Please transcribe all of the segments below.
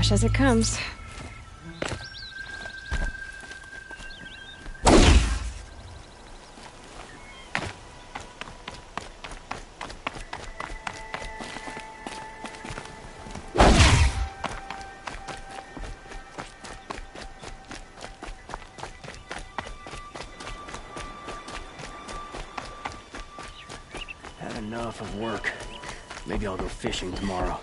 Fresh as it comes. Had enough of work. Maybe I'll go fishing tomorrow.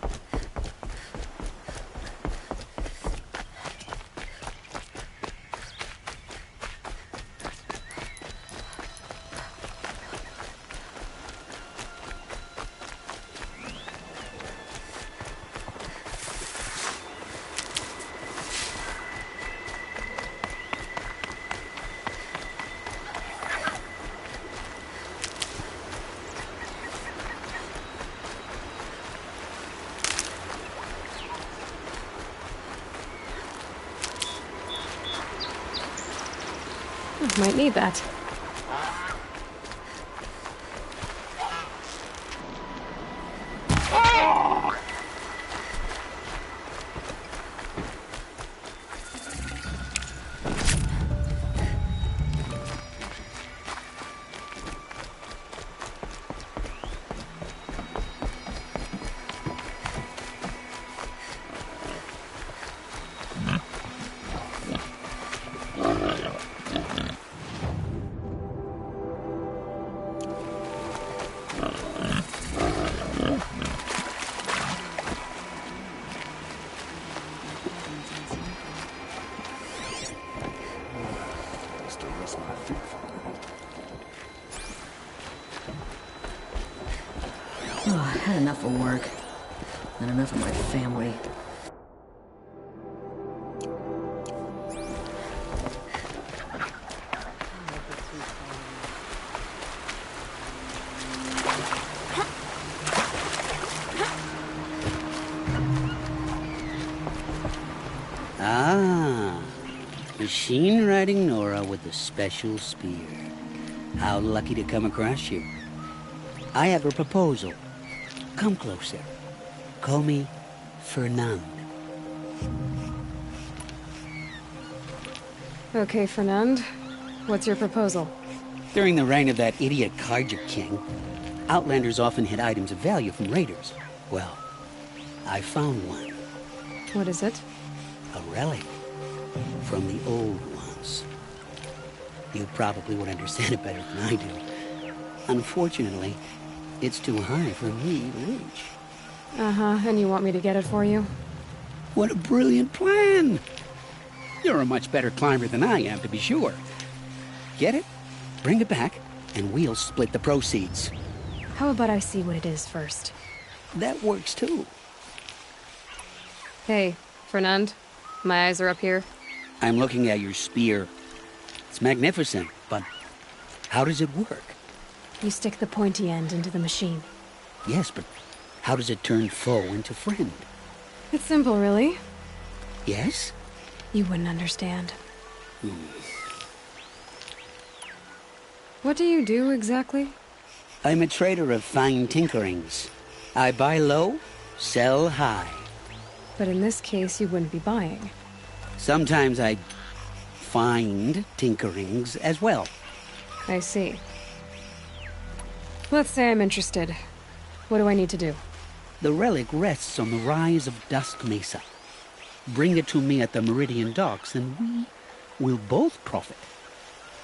Might need that. Oh, I had enough of work. Not enough of my family. Ah, machine riding Nora with the special spear. How lucky to come across you. I have a proposal. Come closer. Call me Fernand. Okay, Fernand. What's your proposal? During the reign of that idiot Carja King, Outlanders often hid items of value from raiders. Well, I found one. What is it? A relic from the old ones. You probably would understand it better than I do. Unfortunately, it's too high for me to reach. Uh-huh, and you want me to get it for you? What a brilliant plan! You're a much better climber than I am, to be sure. Get it, bring it back, and we'll split the proceeds. How about I see what it is first? That works too. Hey, Fernand. My eyes are up here. I'm looking at your spear. It's magnificent, but how does it work? You stick the pointy end into the machine. Yes, but how does it turn foe into friend? It's simple, really. Yes? You wouldn't understand. What do you do, exactly? I'm a trader of fine tinkerings. I buy low, sell high. But in this case, you wouldn't be buying. Sometimes I find tinkerings as well. I see. Let's say I'm interested. What do I need to do? The relic rests on the rise of Dusk Mesa. Bring it to me at the Meridian Docks, and we will both profit.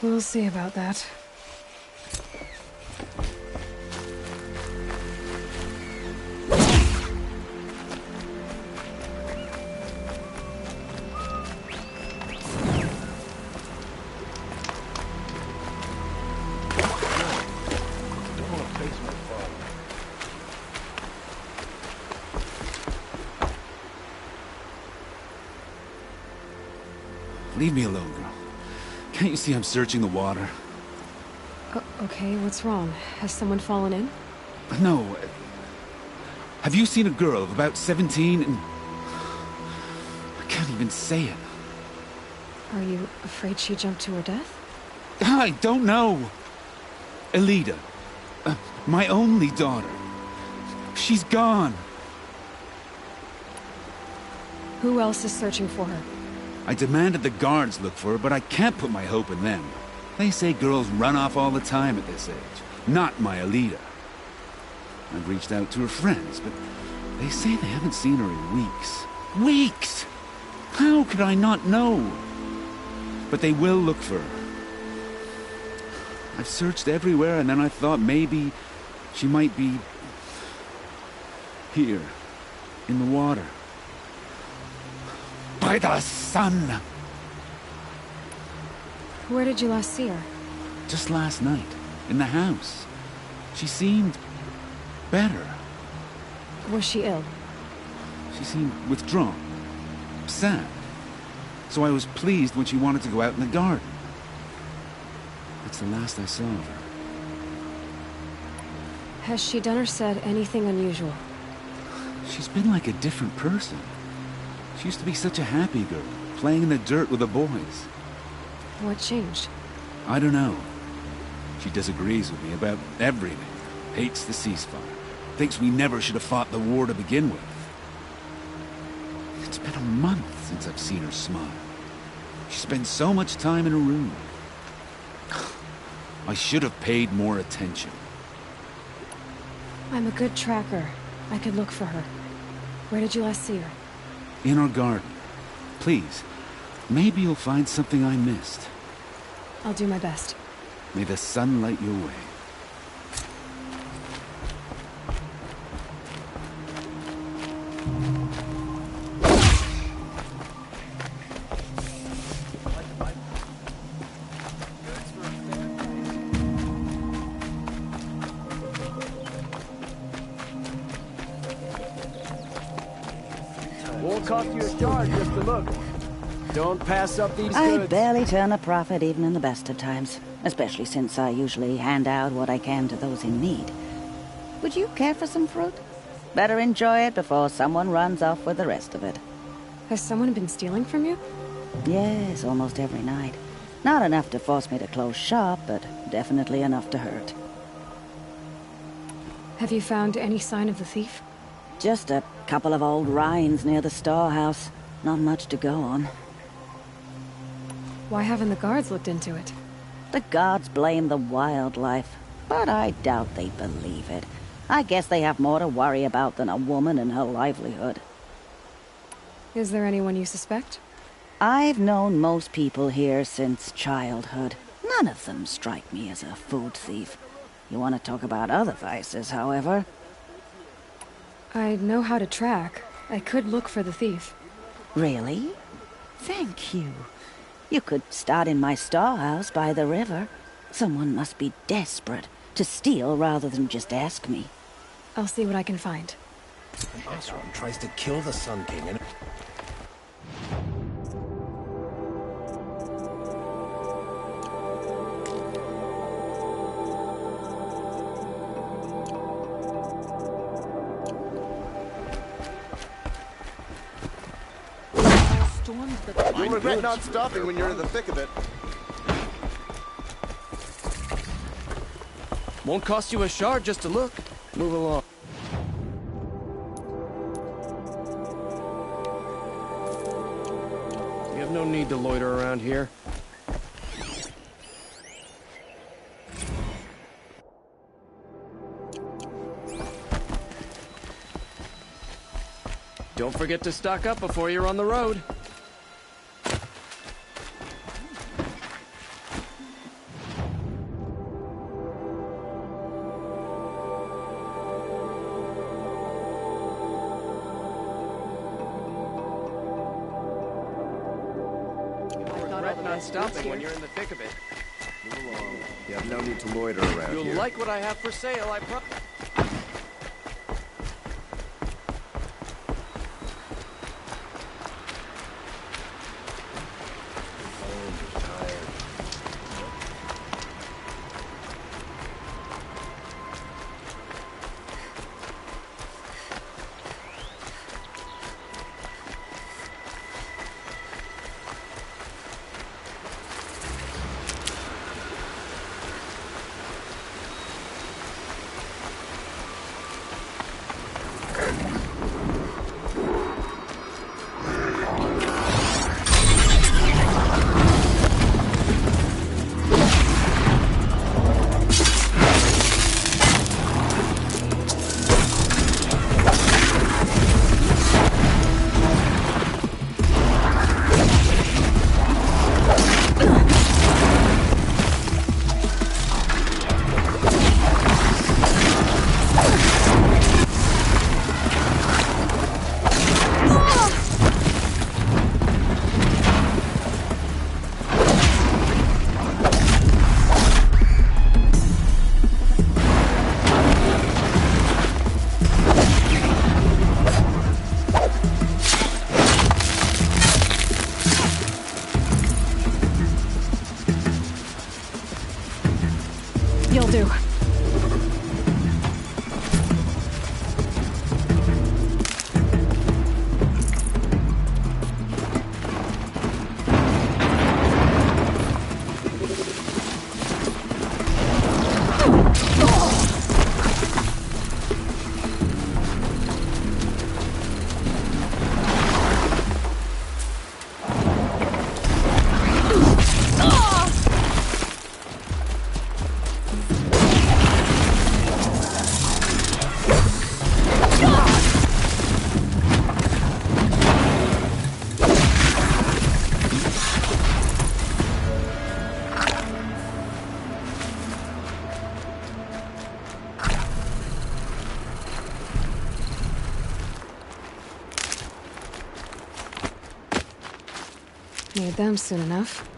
We'll see about that. Leave me alone, girl. Can't you see I'm searching the water? Okay, what's wrong? Has someone fallen in? No. Have you seen a girl of about 17 and... I can't even say it. Are you afraid she jumped to her death? I don't know. Elida. My only daughter. She's gone. Who else is searching for her? I demanded the guards look for her, but I can't put my hope in them. They say girls run off all the time at this age. Not my Alita. I've reached out to her friends, but they say they haven't seen her in weeks. Weeks! How could I not know? But they will look for her. I've searched everywhere, and then I thought maybe she might be here, in the water. By the sun! Where did you last see her? Just last night, in the house. She seemed better. Was she ill? She seemed withdrawn, sad. So I was pleased when she wanted to go out in the garden. That's the last I saw of her. Has she done or said anything unusual? She's been like a different person. She used to be such a happy girl, playing in the dirt with the boys. What changed? I don't know. She disagrees with me about everything. Hates the ceasefire. Thinks we never should have fought the war to begin with. It's been a month since I've seen her smile. She spends so much time in her room. I should have paid more attention. I'm a good tracker. I could look for her. Where did you last see her? In our garden. Please, maybe you'll find something I missed. I'll do my best. May the sun light your way. Won't cost you a charge just to look. Don't pass up these I goods. barely turn a profit even in the best of times, especially since I usually hand out what I can to those in need. Would you care for some fruit? Better enjoy it before someone runs off with the rest of it. Has someone been stealing from you? Yes, almost every night. Not enough to force me to close shop, but definitely enough to hurt. Have you found any sign of the thief? Just a couple of old rinds near the storehouse. Not much to go on. Why haven't the guards looked into it? The gods blame the wildlife, but I doubt they believe it. I guess they have more to worry about than a woman and her livelihood. Is there anyone you suspect? I've known most people here since childhood. None of them strike me as a food thief. You want to talk about other vices, however? I know how to track. I could look for the thief. Really? Thank you. You could start in my storehouse by the river. Someone must be desperate to steal rather than just ask me. I'll see what I can find. Asram tries to kill the Sun King and... You'll regret not stopping when you're in the thick of it. Won't cost you a shard just to look. Move along. You have no need to loiter around here. Don't forget to stock up before you're on the road. Not stopping when you're in the thick of it. Move along. You have no need to loiter around You'll here. like what I have for sale, I promise. You'll do. Need them soon enough.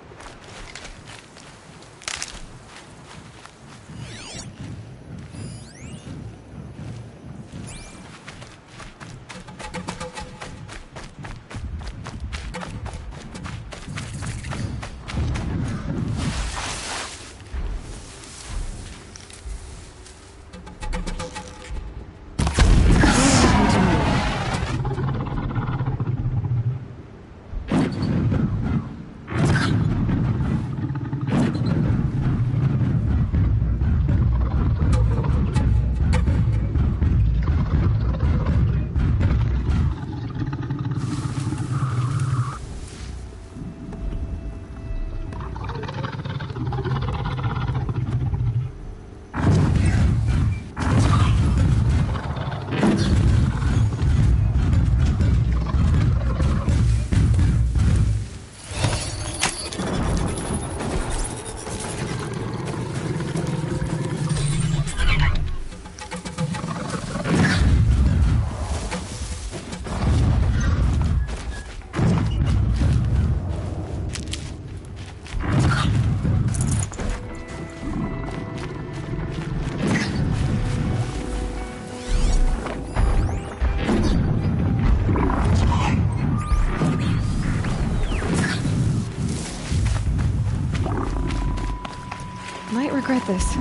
Might regret this.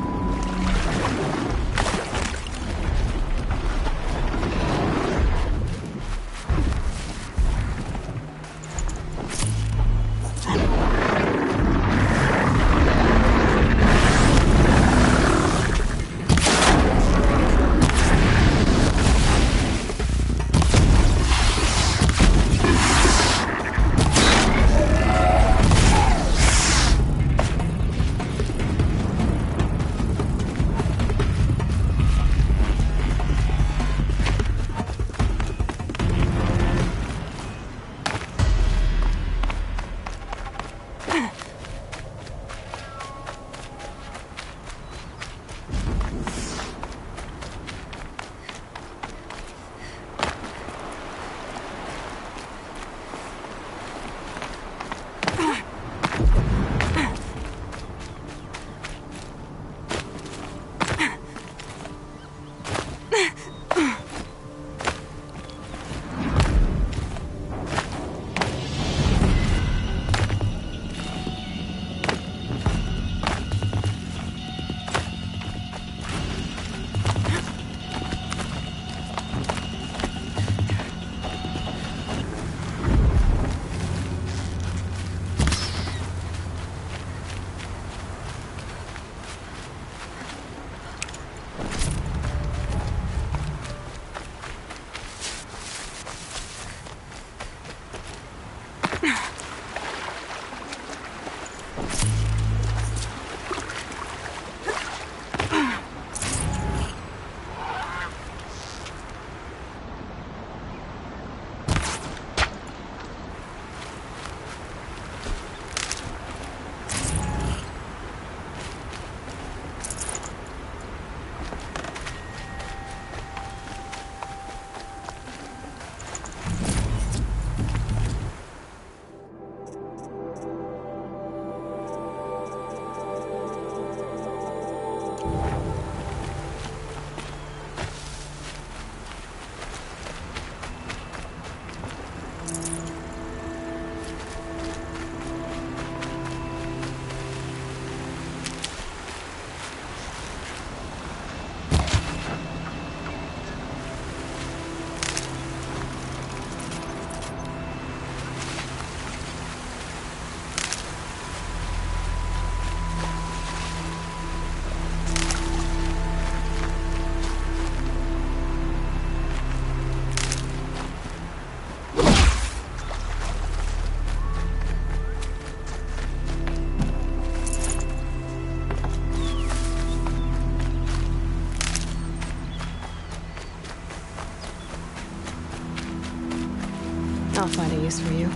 I'll find a use for you.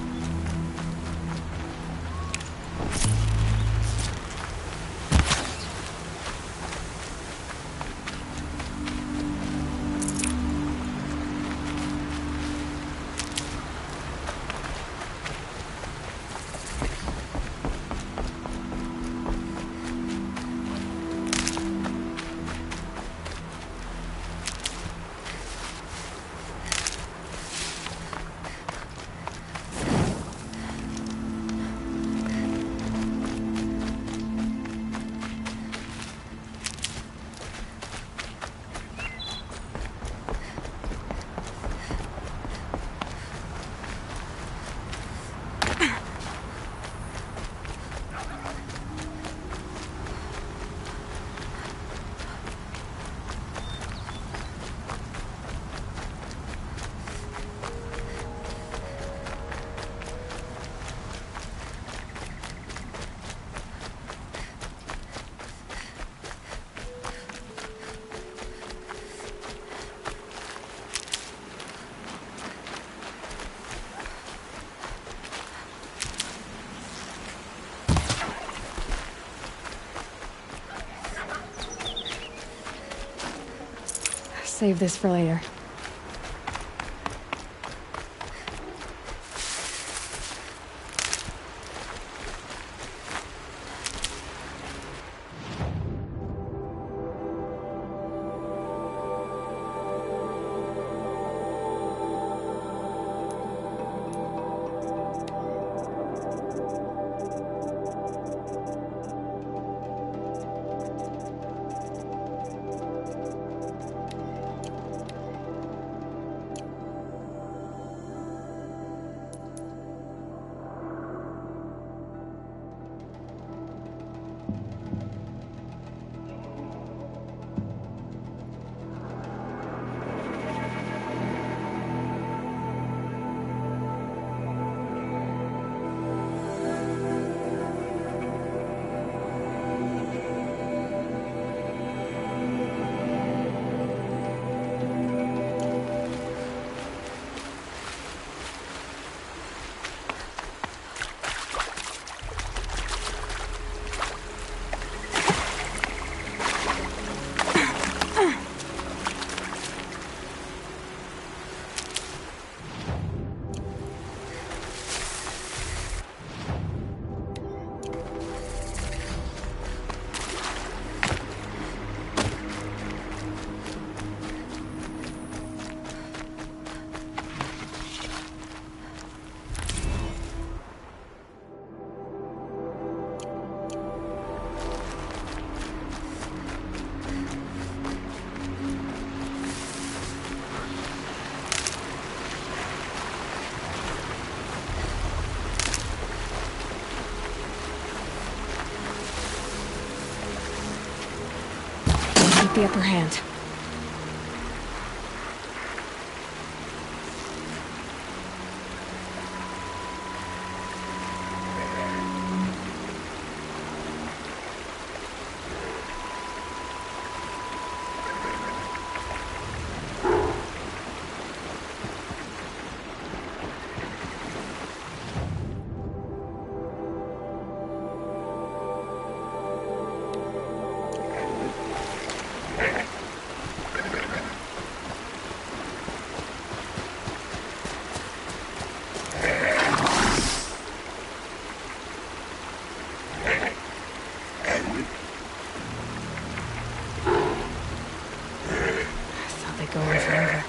Save this for later. Keep the upper hand. Go on forever.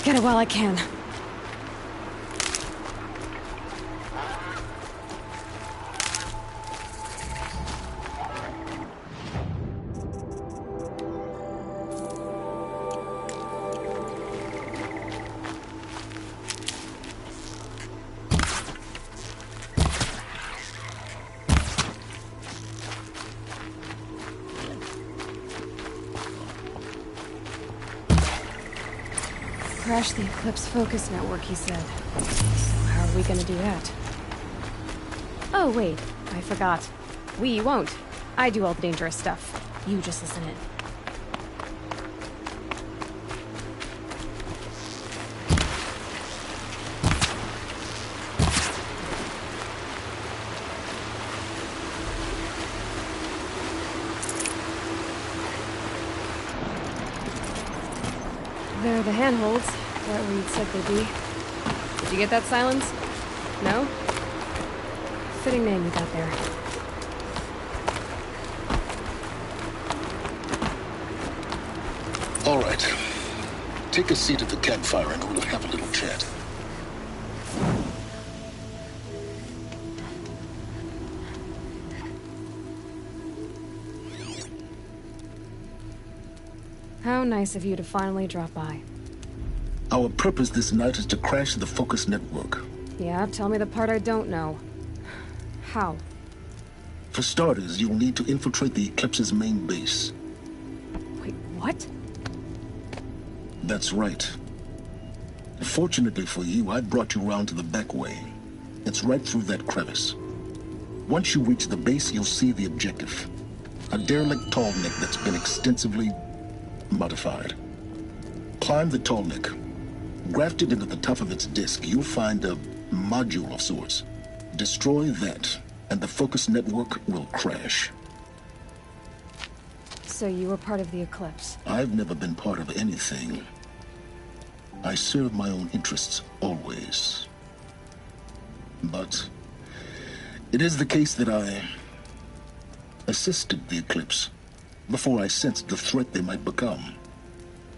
Get it while I can. Crash the Eclipse Focus Network, he said. So how are we gonna do that? Oh, wait. I forgot. We won't. I do all the dangerous stuff. You just listen in. There are the handholds, that Reed said they'd be. Did you get that, Silence? No? Fitting name you got there. All right. Take a seat at the campfire and we'll have a little chat. How nice of you to finally drop by. Our purpose this night is to crash the Focus Network. Yeah, tell me the part I don't know. How? For starters, you'll need to infiltrate the Eclipse's main base. Wait, what? That's right. Fortunately for you, I brought you round to the back way. It's right through that crevice. Once you reach the base, you'll see the objective. A derelict tall neck that's been extensively modified. Climb the tall neck. Grafted into the top of its disk, you'll find a module of sorts. Destroy that, and the Focus Network will crash. So you were part of the Eclipse? I've never been part of anything. I serve my own interests, always. But it is the case that I assisted the Eclipse before I sensed the threat they might become.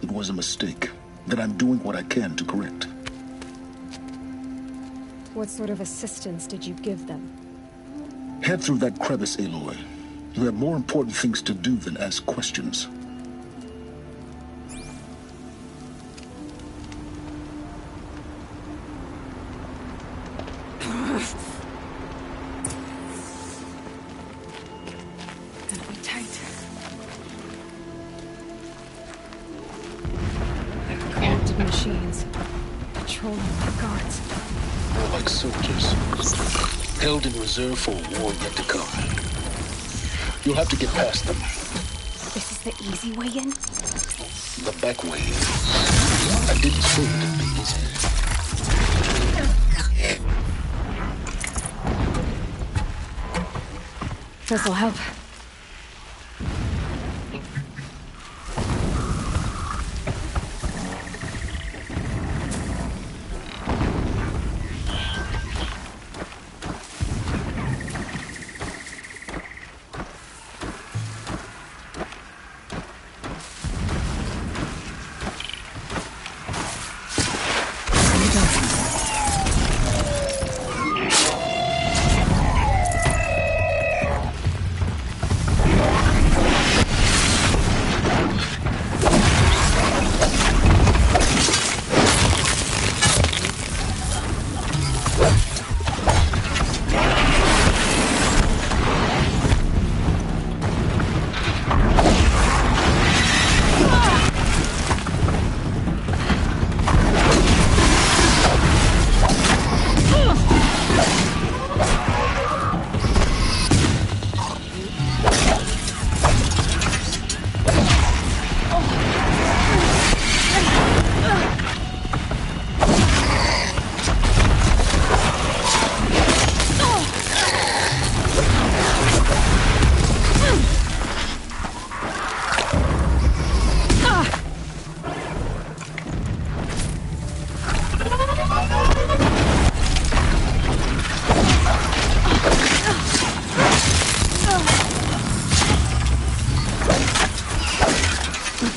It was a mistake that I'm doing what I can to correct. What sort of assistance did you give them? Head through that crevice, Aloy. You have more important things to do than ask questions. Gotta be tight. Corrupted machines. Patrolling the guards. More like soldiers. Held in reserve for a war yet to come. You'll have to get past them. This is the easy way in? The back way. I didn't say it'd be easy. This'll help.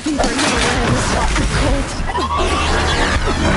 Fever never ran this hot and cold.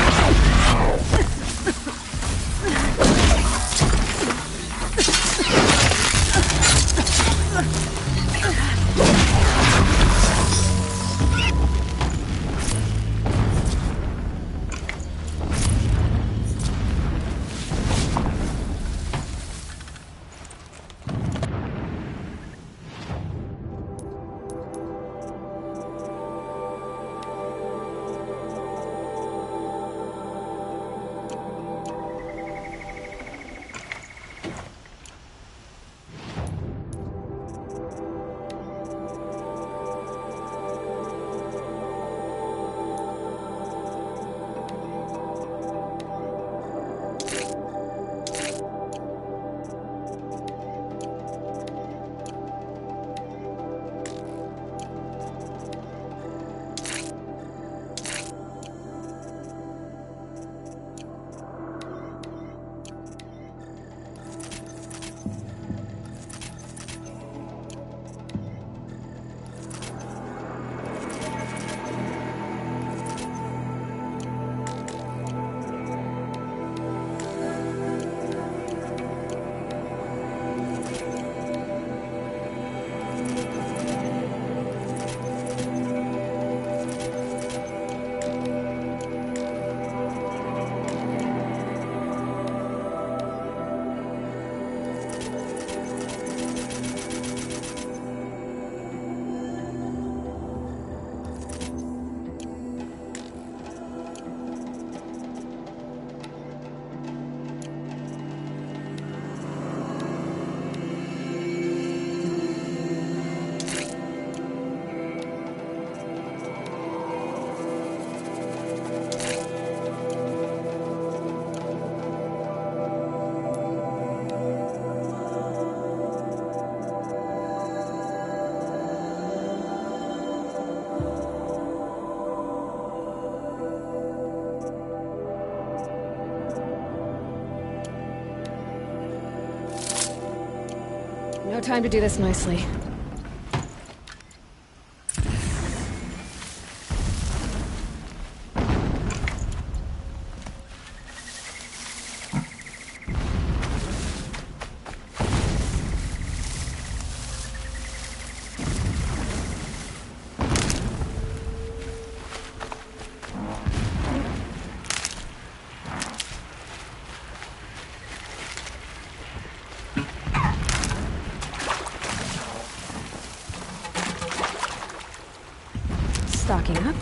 time to do this nicely. Stocking up.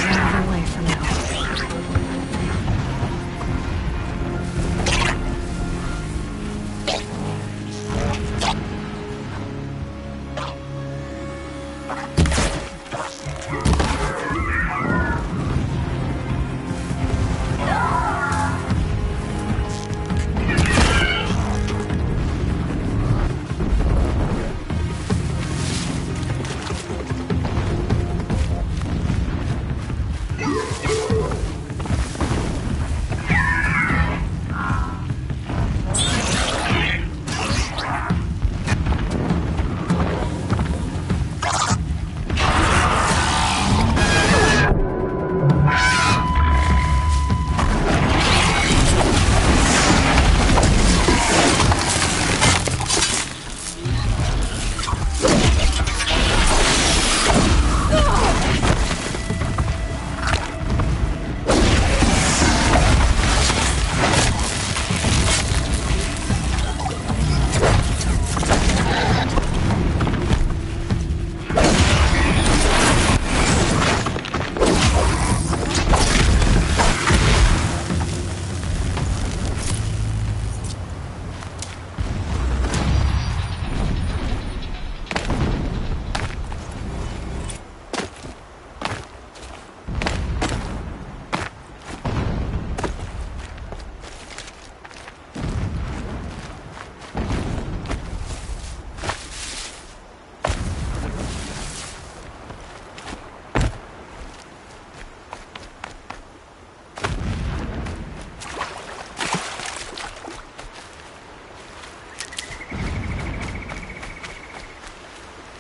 Another way from now.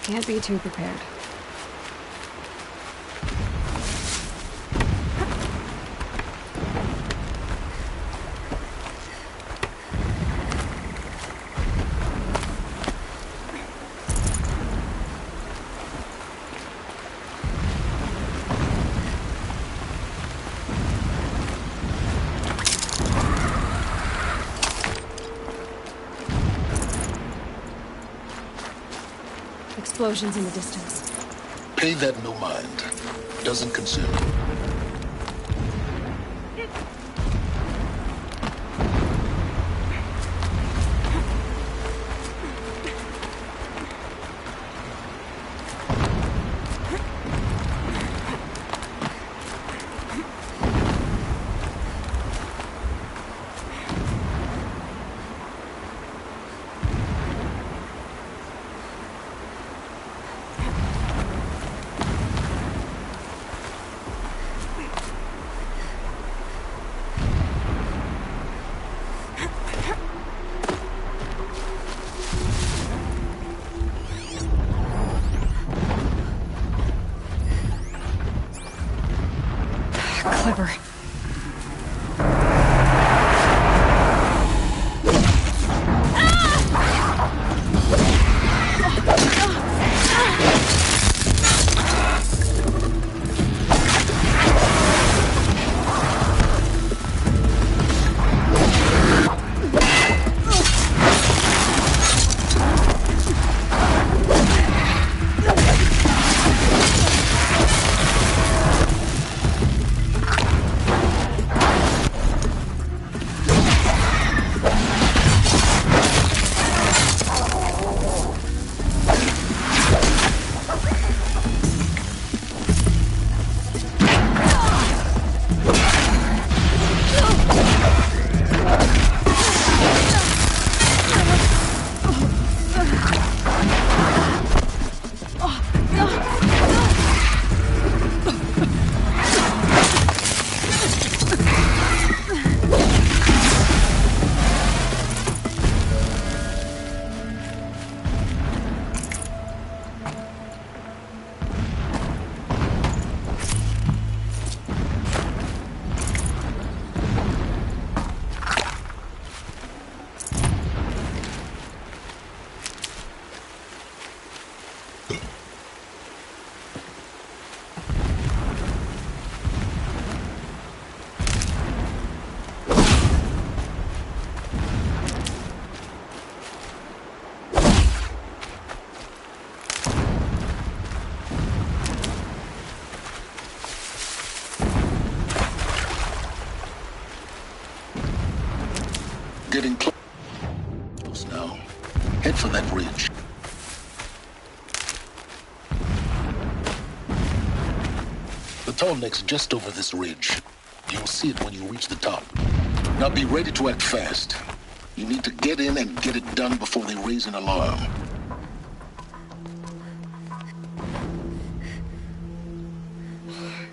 Can't be too prepared. Explosions in the distance. Pay that no mind. Doesn't concern you. Clever. Tallneck's just over this ridge. You'll see it when you reach the top. Now be ready to act fast. You need to get in and get it done before they raise an alarm.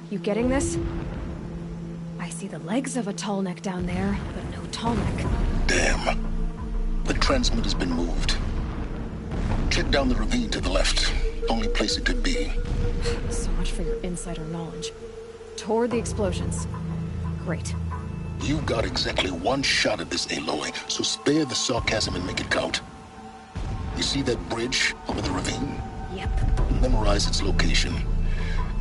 You getting this? I see the legs of a Tallneck down there, but no Tallneck. Damn. The transmitter's been moved. Check down the ravine to the left. Only place it could be. So much for your insider knowledge. Toward the explosions. Great. You've got exactly one shot at this, Aloy, so spare the sarcasm and make it count. You see that bridge over the ravine? Yep. Memorize its location.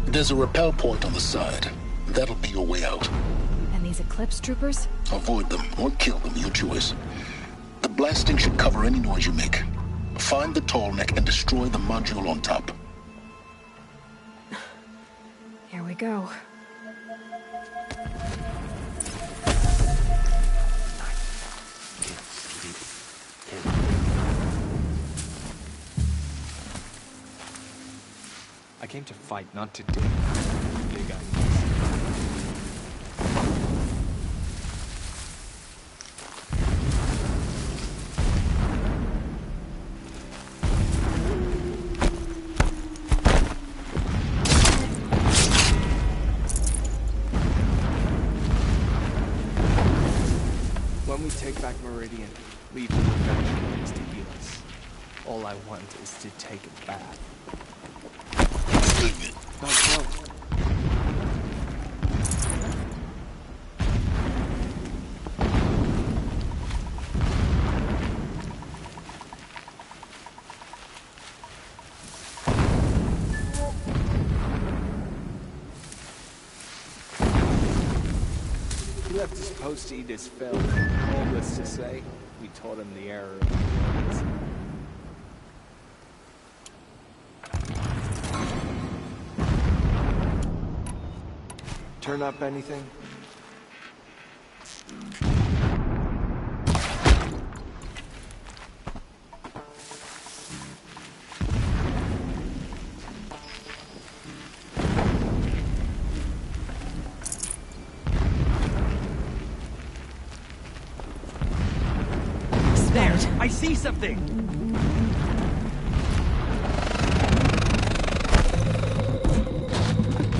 There's a rappel point on the side. That'll be your way out. And these Eclipse troopers? Avoid them or kill them, your choice. The blasting should cover any noise you make. Find the Tallneck and destroy the module on top. Here we go. I came to fight, not to dig. Big ideas. When we take back Meridian, leave the revenge killings to heal us. All I want is to take a bath. No. He left his post to eat his fill. All this to say, we taught him the error of his ways. Turn up anything? There! I see something!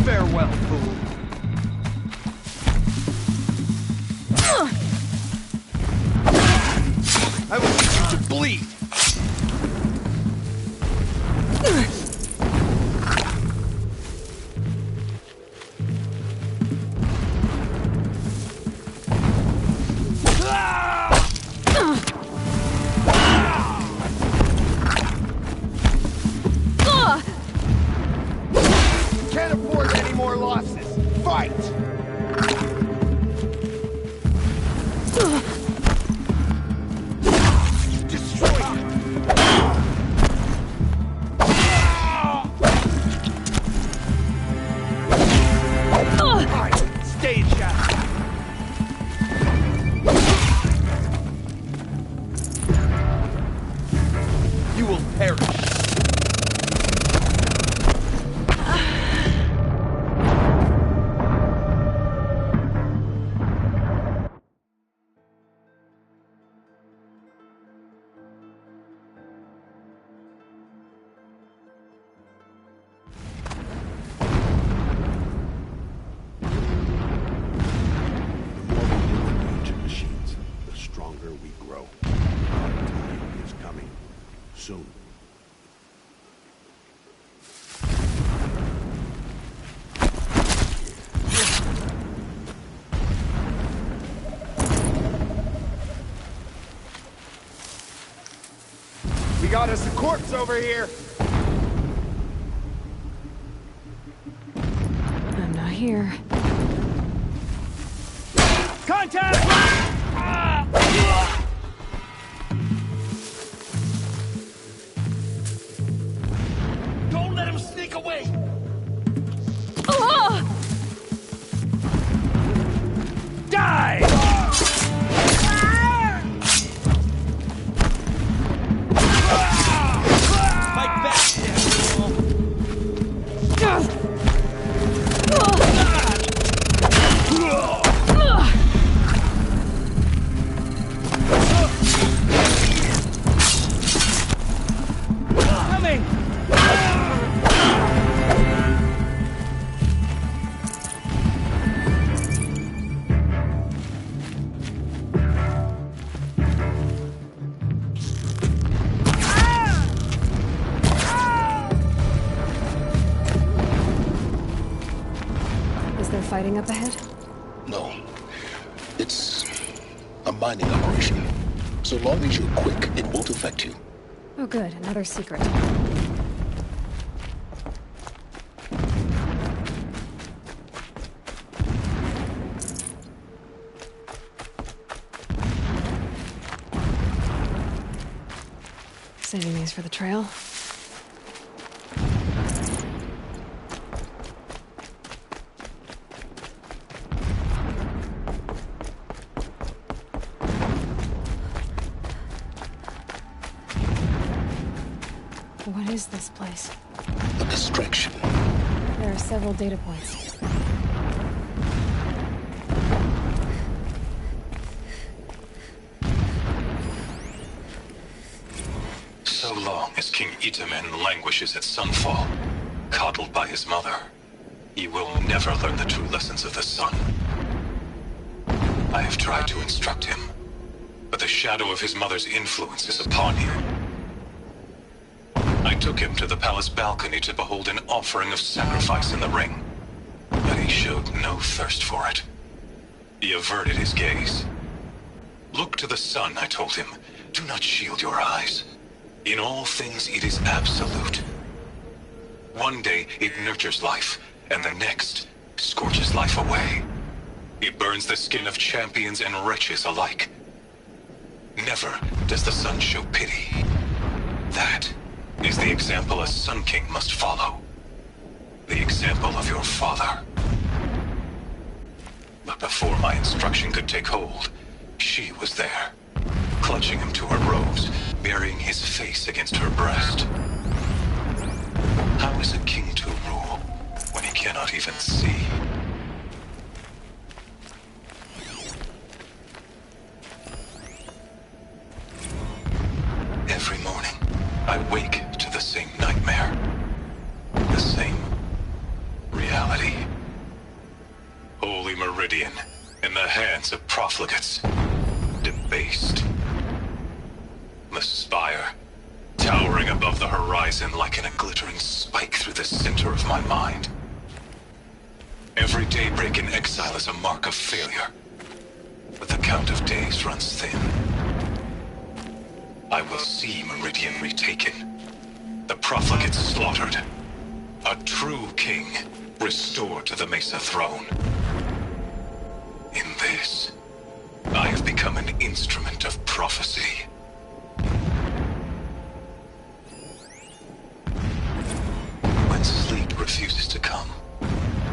Farewell, fool. I will need you to bleed! Can't afford any more losses. Fight! You will perish. Machines, the stronger we grow. Our time is coming. Soon. We got us a corpse over here. I'm not here. Contact! Don't let him sneak away! Die! Fight back, Daniel! fighting up ahead? No. It's a mining operation. So long as you're quick, it won't affect you. Oh good, another secret. Saving these for the trail. What is this place? A distraction. There are several data points. So long as King Itamen languishes at Sunfall, coddled by his mother, he will never learn the true lessons of the sun. I have tried to instruct him, but the shadow of his mother's influence is upon him. I took him to the palace balcony to behold an offering of sacrifice in the ring, but he showed no thirst for it. He averted his gaze. Look to the sun, I told him. Do not shield your eyes. In all things, it is absolute. One day, it nurtures life, and the next, scorches life away. It burns the skin of champions and wretches alike. Never does the sun show pity. That is the example a Sun King must follow. The example of your father. But before my instruction could take hold, she was there, clutching him to her robes, burying his face against her breast. How is a king to rule when he cannot even see? Every morning, I wake to the same nightmare. The same reality. Holy Meridian, in the hands of profligates. Debased. The spire, towering above the horizon like a glittering spike through the center of my mind. Every daybreak in exile is a mark of failure, but the count of days runs thin. I will see Meridian retaken, the profligates slaughtered, a true king restored to the Mesa throne. In this, I have become an instrument of prophecy. When sleep refuses to come,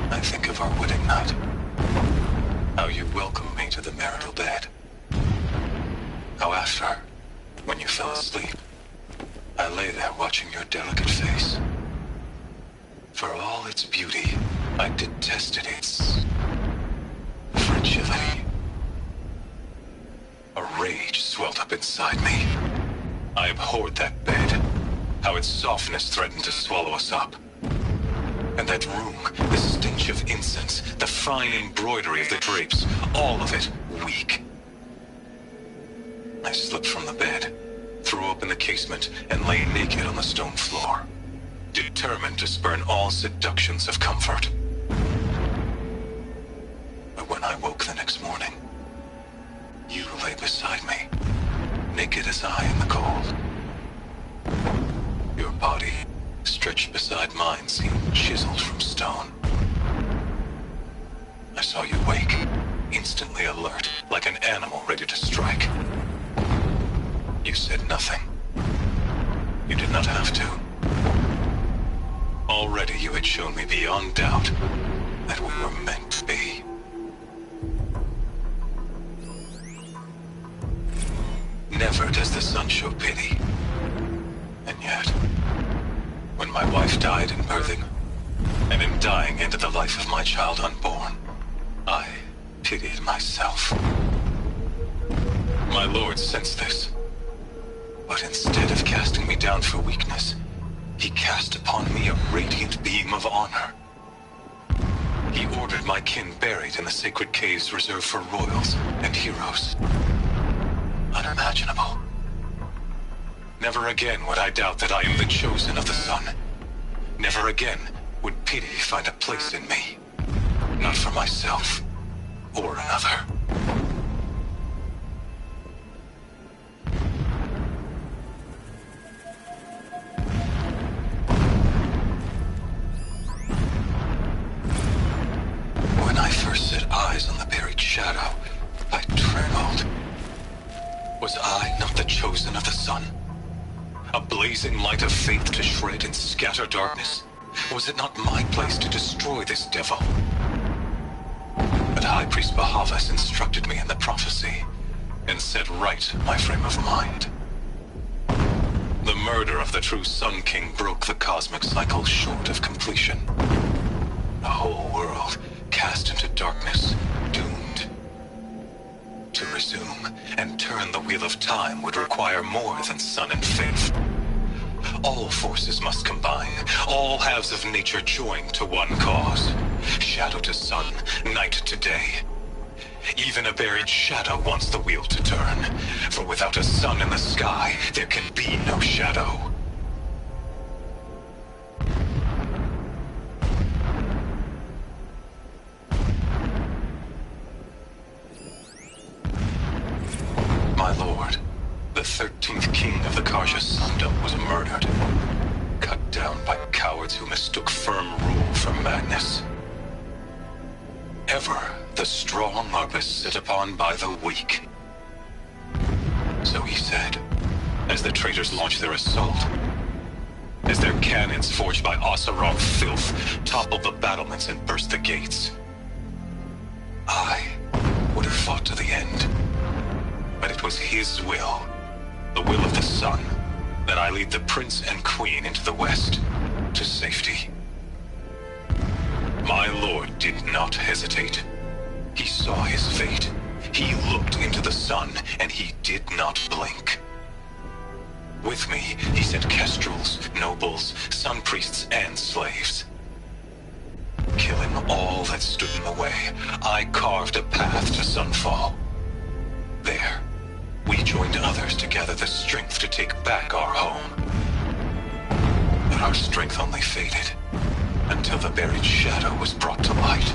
I think of our wedding night. How you welcomed me to the marital bed. How after, when you fell asleep, I lay there watching your delicate face. For all its beauty, I detested its fragility. A rage swelled up inside me. I abhorred that bed, how its softness threatened to swallow us up. And that room, the stench of incense, the fine embroidery of the drapes, all of it weak. I slipped from the bed, threw open the casement, and lay naked on the stone floor, determined to spurn all seductions of comfort. But when I woke the next morning, you lay beside me, naked as I in the cold. Your body, stretched beside mine, seemed chiseled from stone. I saw you wake, instantly alert, like an animal ready to strike. You said nothing. You did not have to. Already you had shown me beyond doubt that we were meant to be. Never does the sun show pity. And yet, when my wife died in birthing, and in dying into the life of my child unborn, I pitied myself. My lord sensed this. But instead of casting me down for weakness, he cast upon me a radiant beam of honor. He ordered my kin buried in the sacred caves reserved for royals and heroes. Unimaginable. Never again would I doubt that I am the chosen of the sun. Never again would pity find a place in me. Not for myself or another. When I first set eyes on the buried shadow, I trembled. Was I not the chosen of the sun? A blazing light of faith to shred and scatter darkness? Was it not my place to destroy this devil? But High Priest Bahavas instructed me in the prophecy and set right my frame of mind. The murder of the true Sun King broke the cosmic cycle short of completion. The whole world cast into darkness, doomed. To resume and turn the wheel of time would require more than sun and faith. All forces must combine, all halves of nature join to one cause. Shadow to sun, night to day. Even a buried shadow wants the wheel to turn, for without a sun in the sky, there can be no shadow. My lord, the 13th king of the Karja Sundom was murdered. Cut down by cowards who mistook firm rule for madness. Ever the strong are beset upon by the weak. So he said, as the traitors launched their assault. As their cannons forged by Oseram filth toppled the battlements and burst the gates. I would have fought to the end. But it was his will, the will of the sun, that I lead the prince and queen into the west, to safety. My lord did not hesitate. He saw his fate. He looked into the sun, and he did not blink. With me, he sent kestrels, nobles, sun priests, and slaves. Killing all that stood in the way, I carved a path to Sunfall. There, we joined others to gather the strength to take back our home. But our strength only faded, until the buried shadow was brought to light.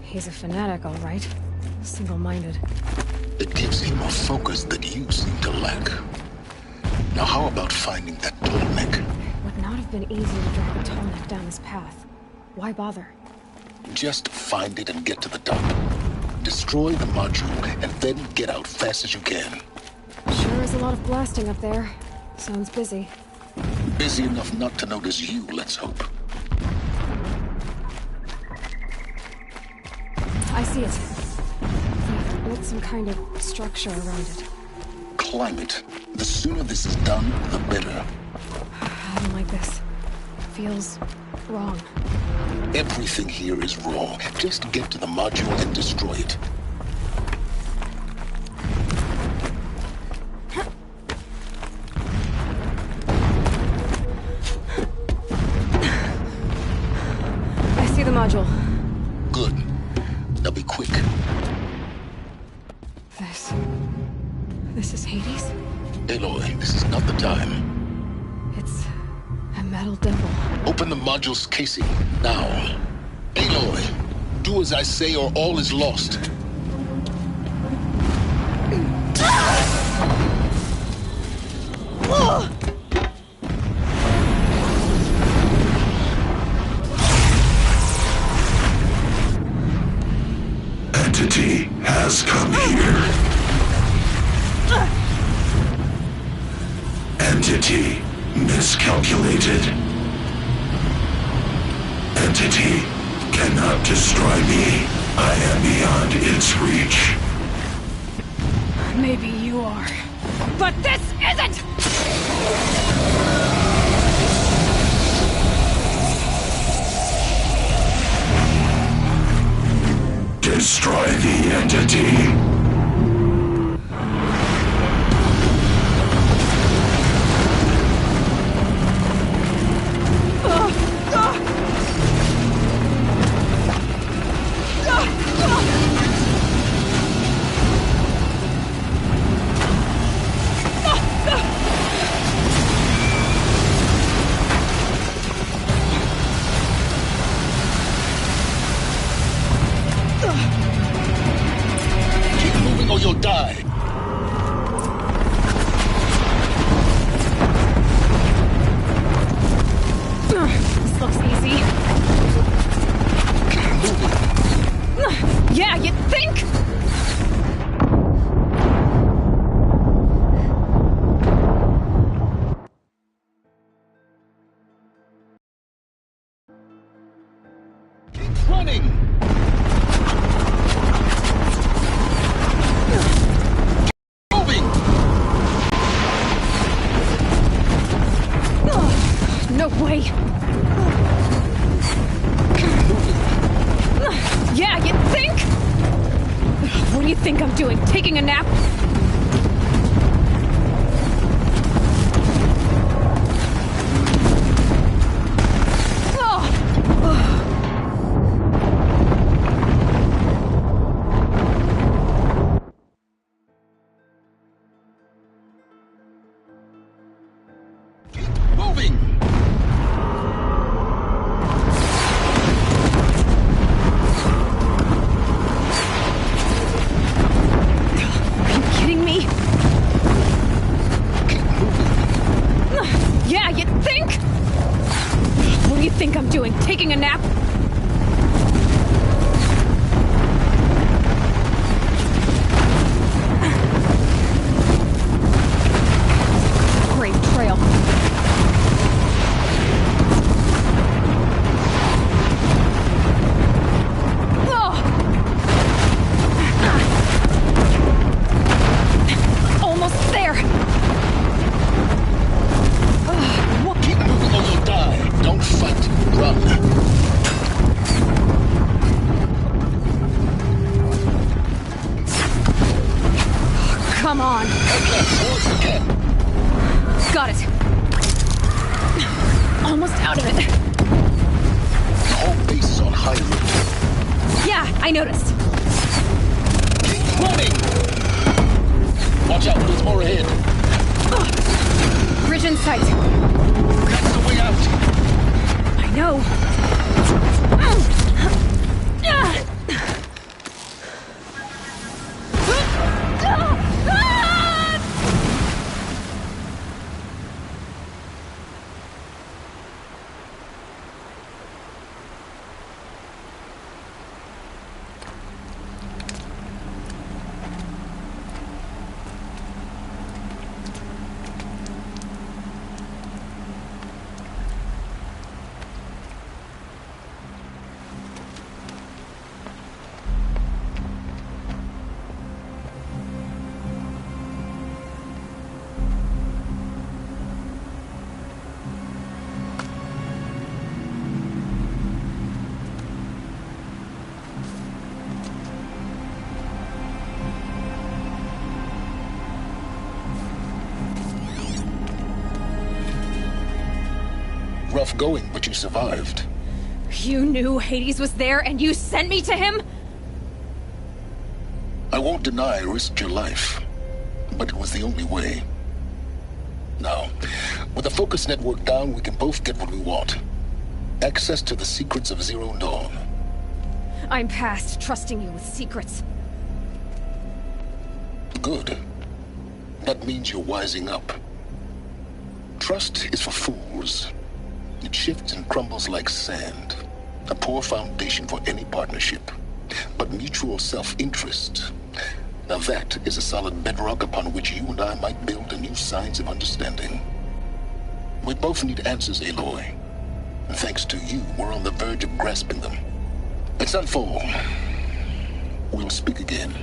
He's a fanatic, all right. Single-minded. It gives him a focus that you seem to lack. Now how about finding that tall neck? It would not have been easy to drag a tall neck down this path. Why bother? Just find it and get to the top. Destroy the module, and then get out fast as you can. Sure is a lot of blasting up there. Sounds busy. Busy enough not to notice you, let's hope. I see it. They've built some kind of structure around it. Climb it. The sooner this is done, the better. I don't like this. Feels wrong. Everything here is wrong. Just get to the module and destroy it. I see the module. Good. Now be quick. This is Hades? Aloy, this is not the time. It's a metal devil. Open the module's casing, now. Aloy! Do as I say or all is lost. Entity has come here. Entity miscalculated. Entity cannot destroy me. I am beyond its reach. Maybe you are. But this isn't! Destroy the entity. Keep moving or you'll die. This looks easy. Keep moving. Yeah, you'd think? Keep running. Moving. No way. Keep moving. Yeah, you'd think? What do you think I'm doing? Taking a nap? Keep moving. Are you kidding me? Keep moving. Yeah, you'd think? What do you think I'm doing? Taking a nap? Great trail. Almost there. Keep moving or you'll die. Don't fight. Run. Come on. Okay, towards the camp. Got it. Almost out of it. The whole base is on high alert. Yeah, I noticed. Keep running. Watch out, there's more ahead. Bridge in sight. That's the way out. I know. Rough going, but you survived. You knew Hades was there and you sent me to him? I won't deny I risked your life, but it was the only way. Now, with the focus network down, we can both get what we want. Access to the secrets of Zero Dawn. I'm past trusting you with secrets. Good. That means you're wising up. Trust is for fools. It shifts and crumbles like sand. A poor foundation for any partnership. But mutual self-interest, now that is a solid bedrock upon which you and I might build a new science of understanding. We both need answers, Aloy. And thanks to you, we're on the verge of grasping them. It's unfold. We'll speak again.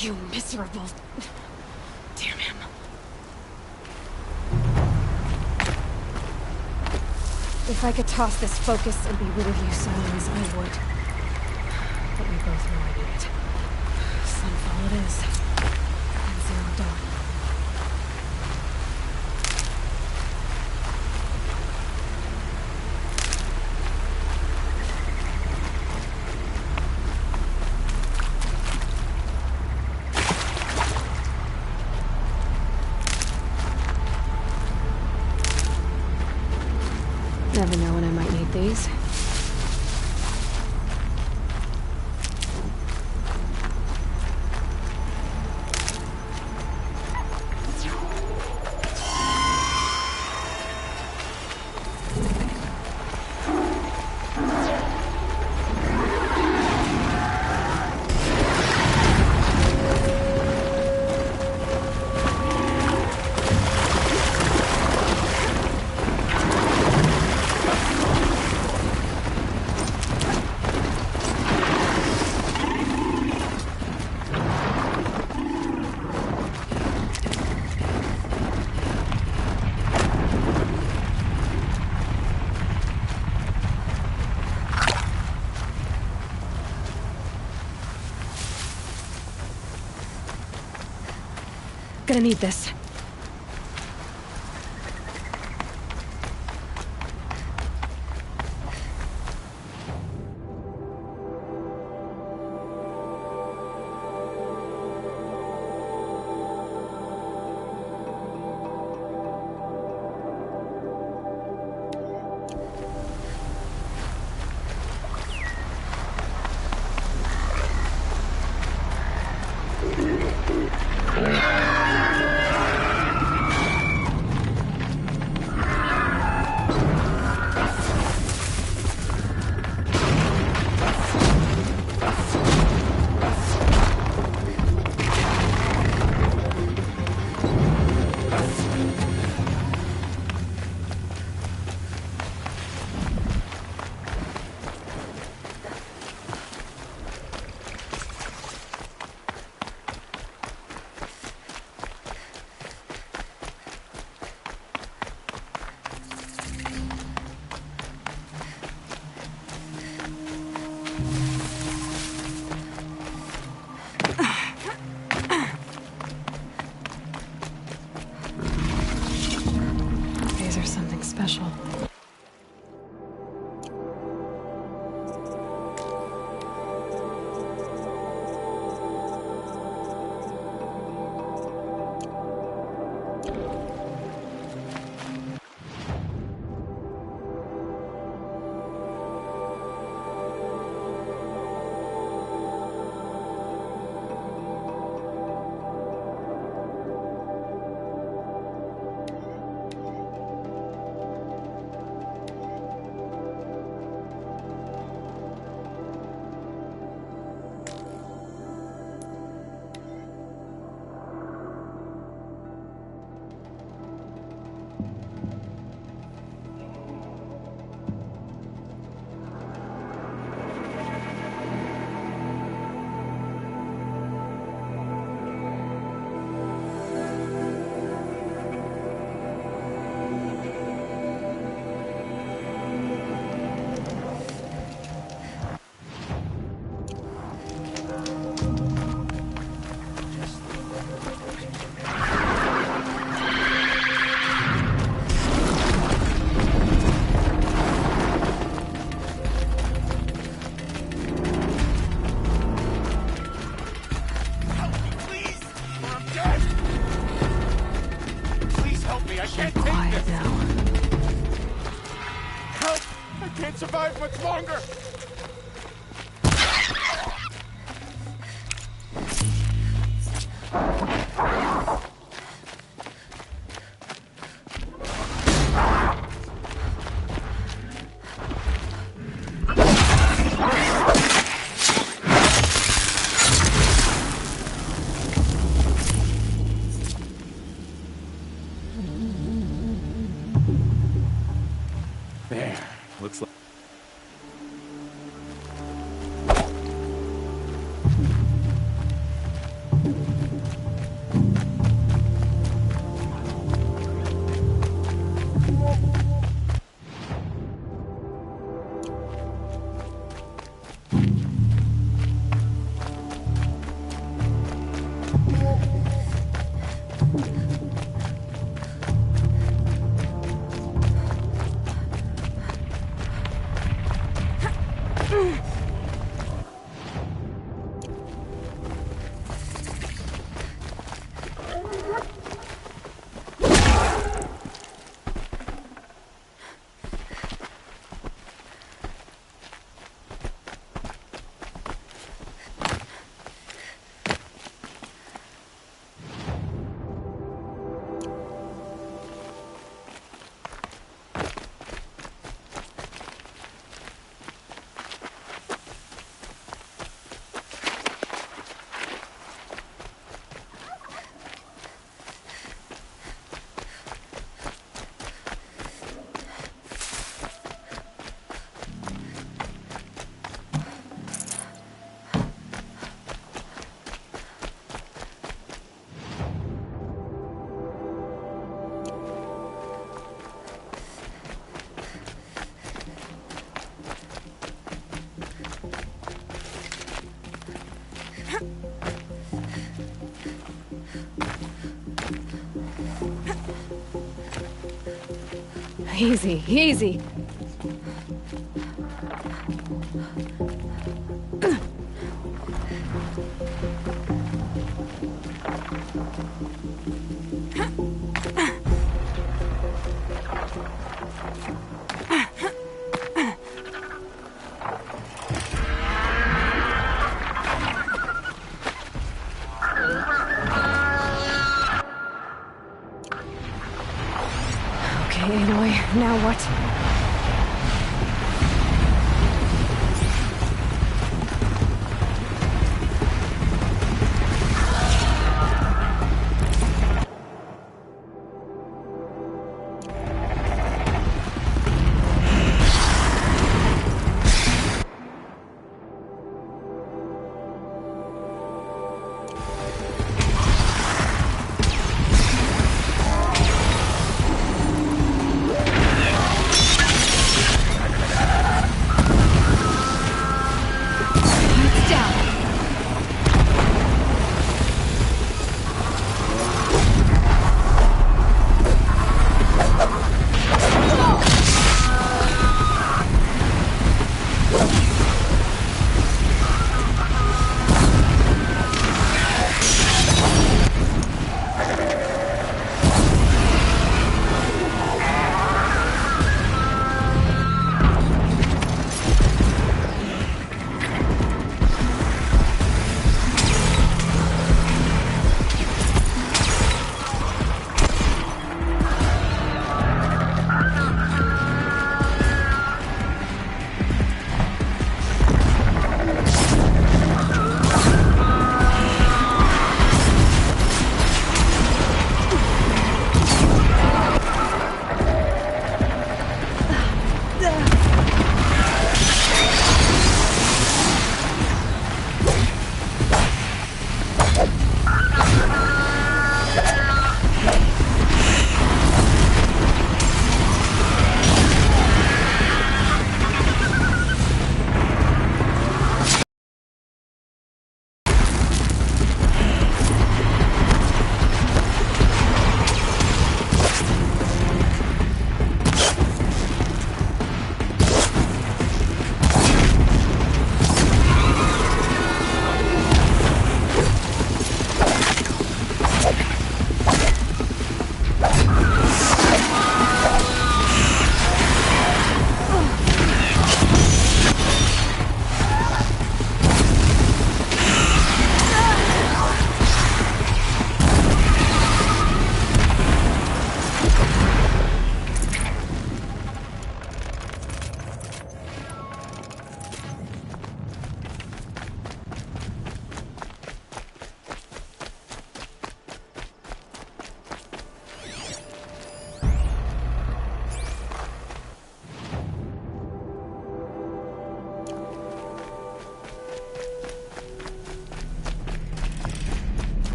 You miserable... Damn him. If I could toss this focus and be rid of you, Silence, I would. But we both know I need it. Sunfall it is. And Zero Dawn. Never know when I might need these. Gonna need this. Special. can't survive much longer! There. Looks like... Easy, easy. Okay, Aloy, now what?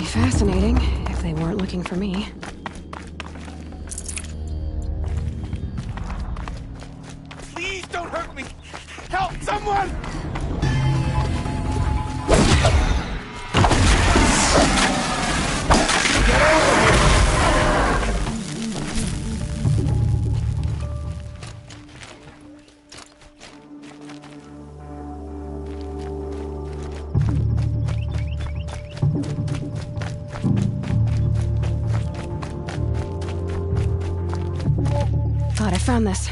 Fascinating, if they weren't looking for me. Please don't hurt me! Help, someone! Get over here! Thought I found this.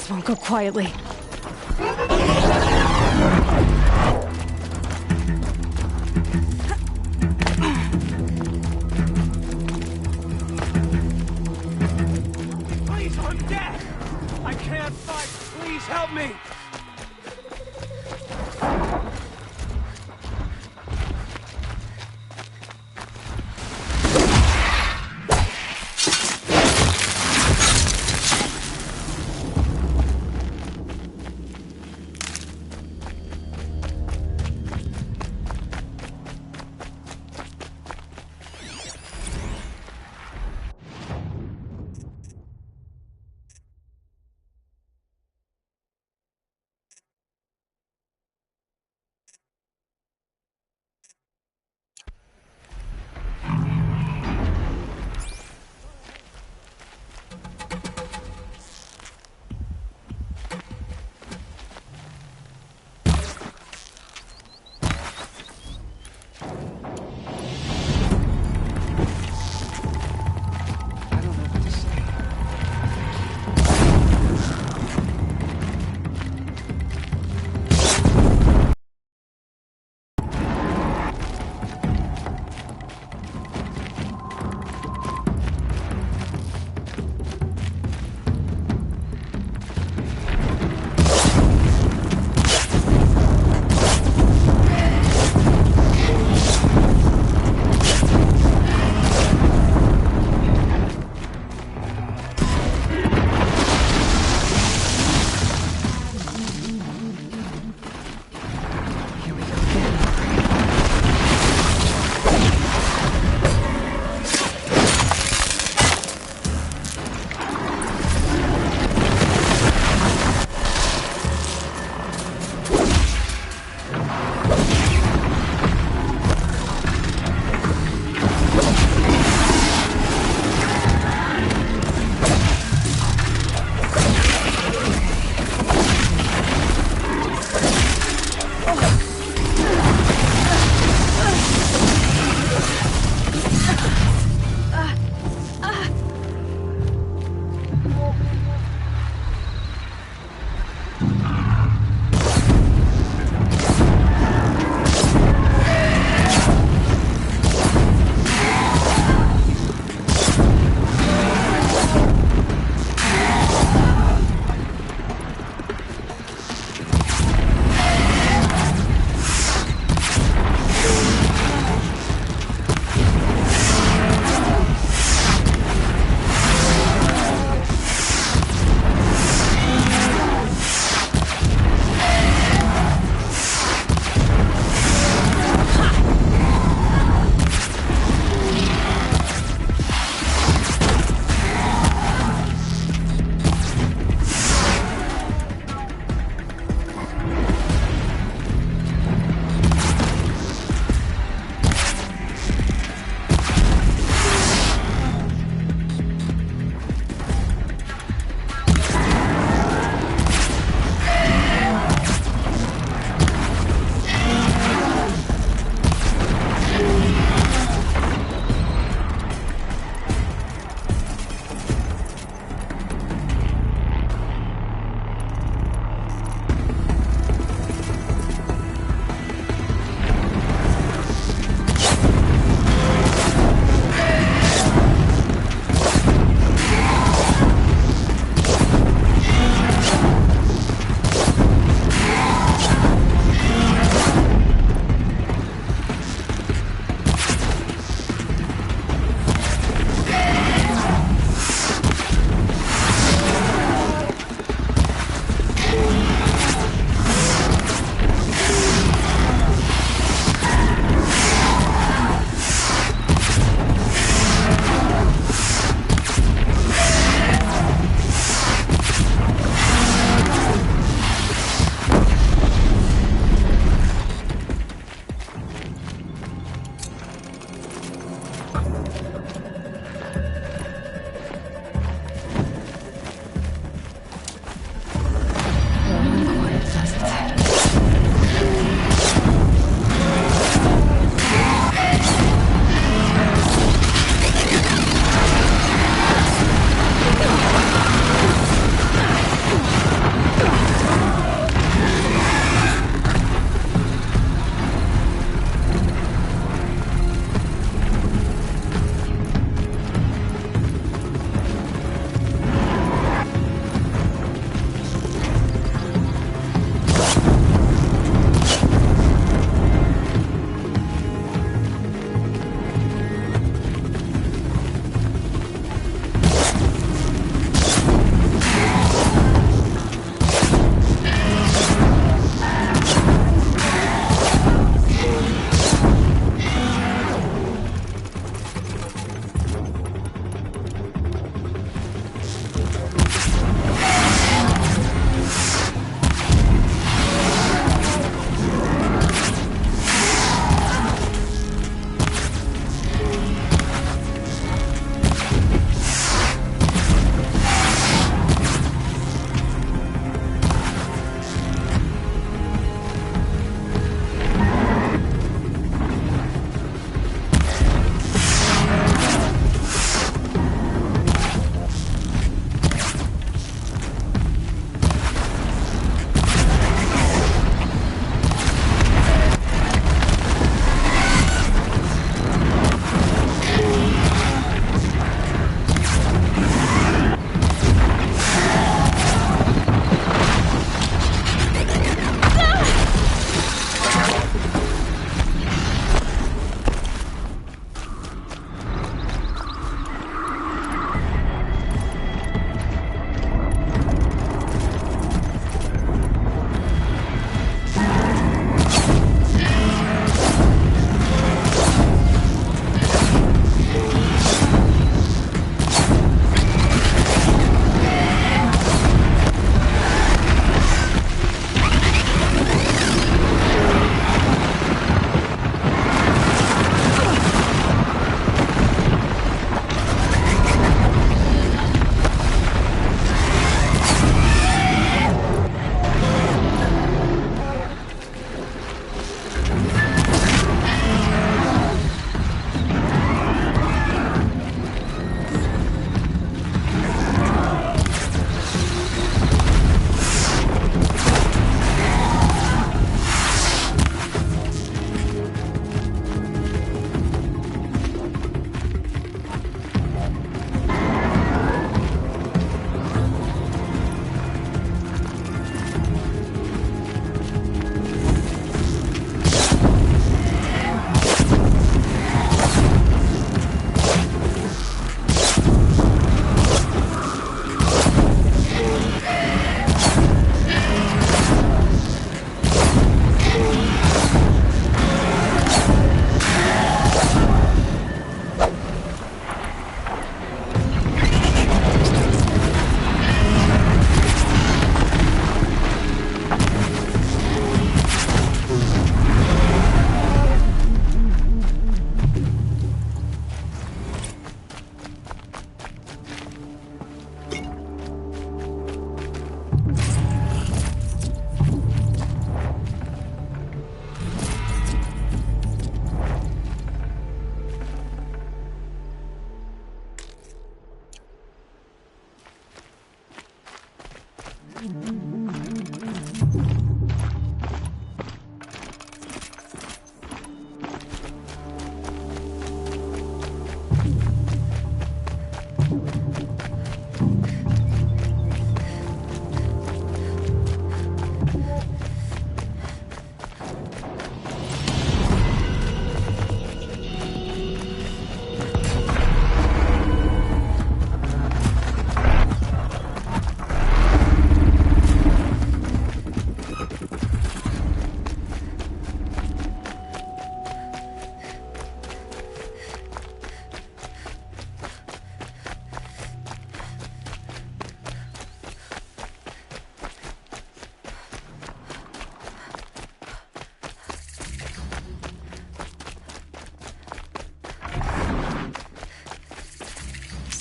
This won't go quietly. Please, I'm dead! I can't fight! Please help me!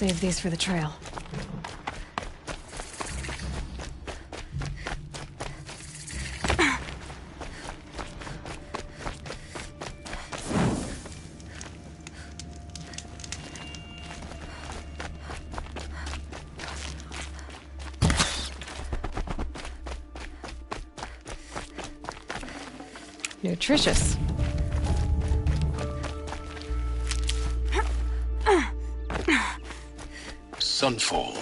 Save these for the trail. Nutritious. Sunfall.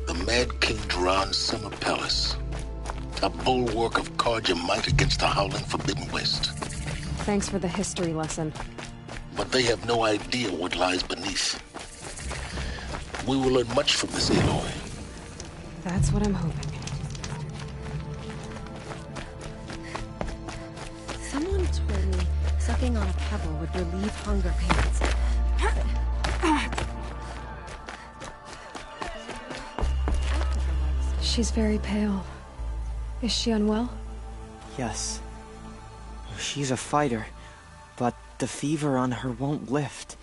The Mad King Duran's summer palace. A bulwark of Carja might against the howling Forbidden West. Thanks for the history lesson. But they have no idea what lies beneath. We will learn much from this Aloy. That's what I'm hoping. Someone told me sucking on a pebble would relieve hunger pains. She's very pale. Is she unwell? Yes. She's a fighter, but the fever on her won't lift.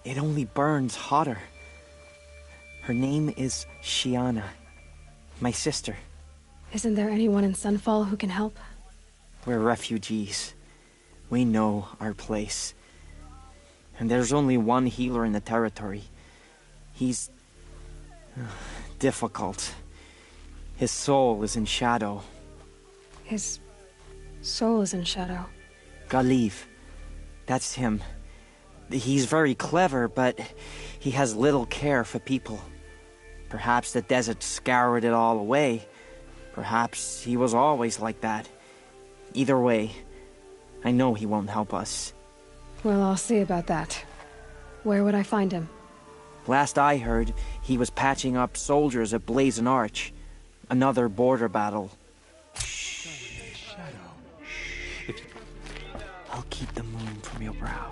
It only burns hotter. Her name is Shiana, my sister. Isn't there anyone in Sunfall who can help? We're refugees. We know our place. And there's only one healer in the territory. He's difficult. His soul is in shadow. His soul is in shadow. Galiv. That's him. He's very clever, but he has little care for people. Perhaps the desert scoured it all away. Perhaps he was always like that. Either way, I know he won't help us. Well, I'll see about that. Where would I find him? Last I heard, he was patching up soldiers at Blazon Arch. Another border battle. Shadow. I'll keep the moon from your brow.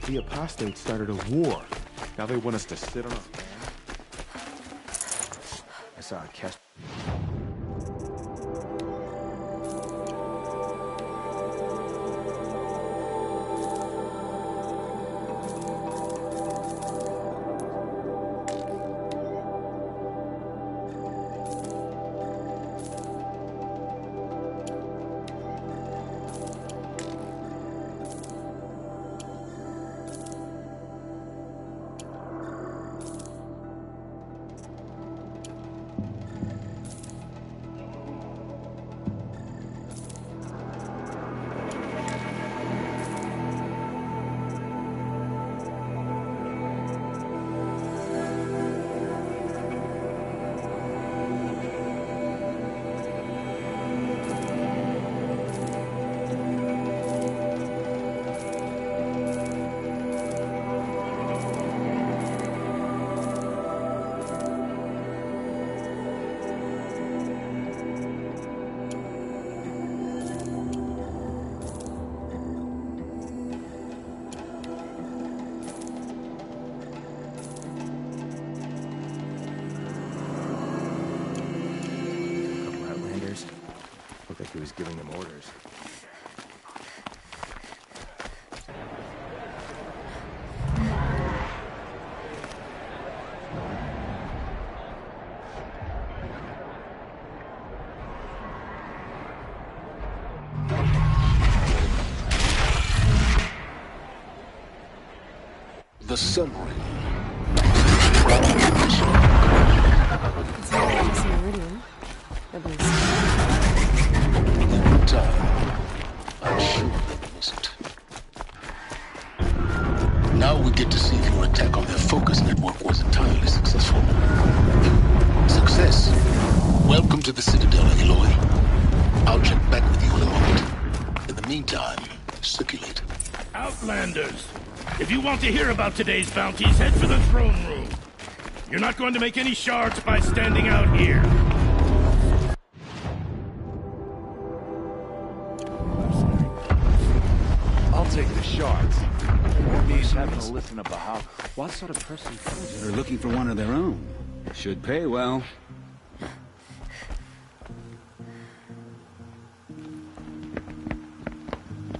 The apostates started a war. Now they want us to sit on a... I saw a cast... giving them orders. The Sun Ring. It's not like a meridian. At least. In time, I'm sure they missed. Now we get to see if your attack on their focus network was entirely successful. Success. Welcome to the Citadel, Aloy. I'll check back with you in a moment. In the meantime, circulate. Outlanders! If you want to hear about today's bounties, head for the throne room. You're not going to make any shards by standing out here. I'll take the shards. That means having to listen to Bahava. What sort of person they're looking for one of their own? Should pay well.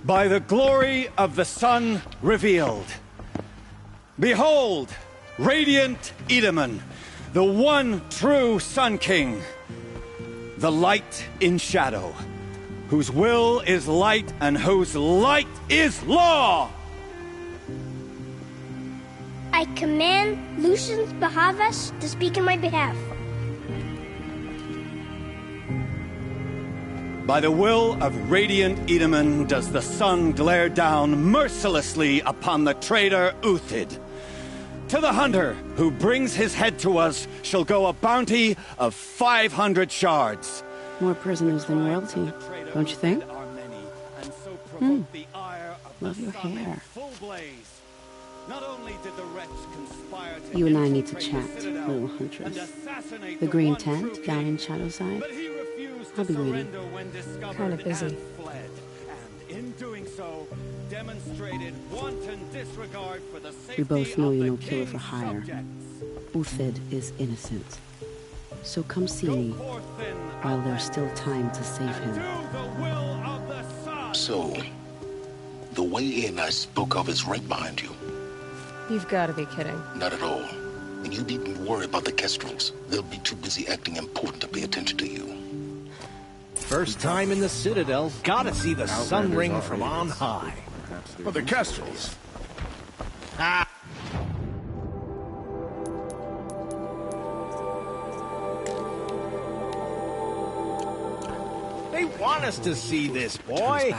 By the glory of the sun revealed. Behold, radiant Edaman, the one true Sun King. The light in shadow, whose will is light and whose light is law! I command Lucius Bahavas to speak in my behalf. By the will of radiant Edaman does the sun glare down mercilessly upon the traitor Uthid. To the hunter who brings his head to us shall go a bounty of 500 shards. More prisoners than royalty, don't you think? Love your hair. You and I need to chat, little huntress. The green tent down in Shadowside. I'll be waiting. Kind of busy. We both know you're no killer for hire. Uthid is innocent. So come see me while there's still time to save him. So, the way in I spoke of is right behind you. You've got to be kidding. Not at all. And you needn't worry about the Kestrels. They'll be too busy acting important to pay attention to you. First time in the Citadel, gotta see the Sun Ring from on high. Well, the Kestrels. Ah! They want us to see this, boy.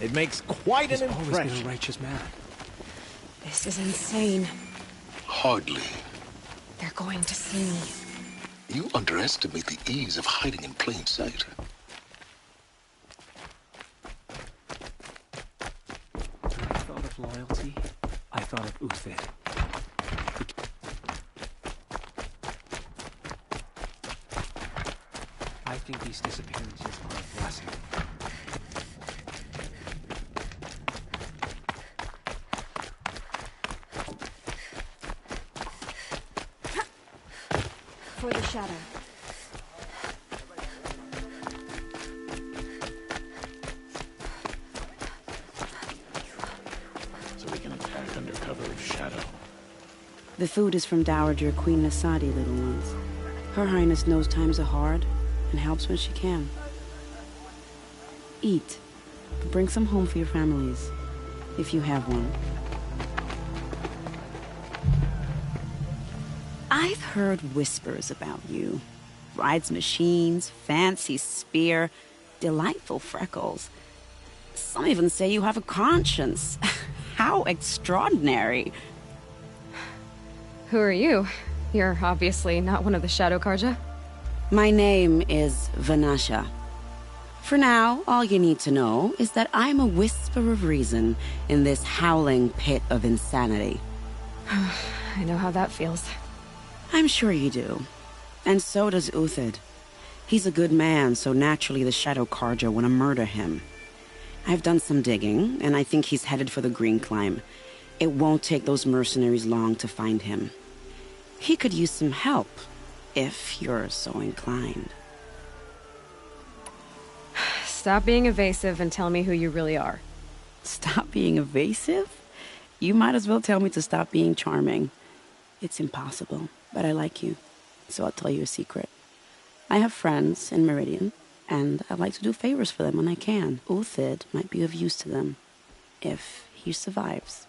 It makes quite an impression. He's always been a righteous man. This is insane. Hardly. They're going to see me. You underestimate the ease of hiding in plain sight. When I thought of loyalty, I thought of Uthid. I think these disappearances are a blessing. For the shadow. So we can attack under cover of shadow. The food is from Dowager Queen Nasadi, little ones. Her Highness knows times are hard and helps when she can. Eat, but bring some home for your families, if you have one. I've heard whispers about you. Rides machines, fancy spear, delightful freckles. Some even say you have a conscience. How extraordinary. Who are you? You're obviously not one of the Shadow Karja. My name is Vanasha. For now, all you need to know is that I'm a whisper of reason in this howling pit of insanity. I know how that feels. I'm sure you do. And so does Uthid. He's a good man, so naturally the Shadow Karja want to murder him. I've done some digging, and I think he's headed for the Green Climb. It won't take those mercenaries long to find him. He could use some help, if you're so inclined. Stop being evasive and tell me who you really are. Stop being evasive? You might as well tell me to stop being charming. It's impossible, but I like you, so I'll tell you a secret. I have friends in Meridian, and I like to do favors for them when I can. Uthid might be of use to them, if he survives.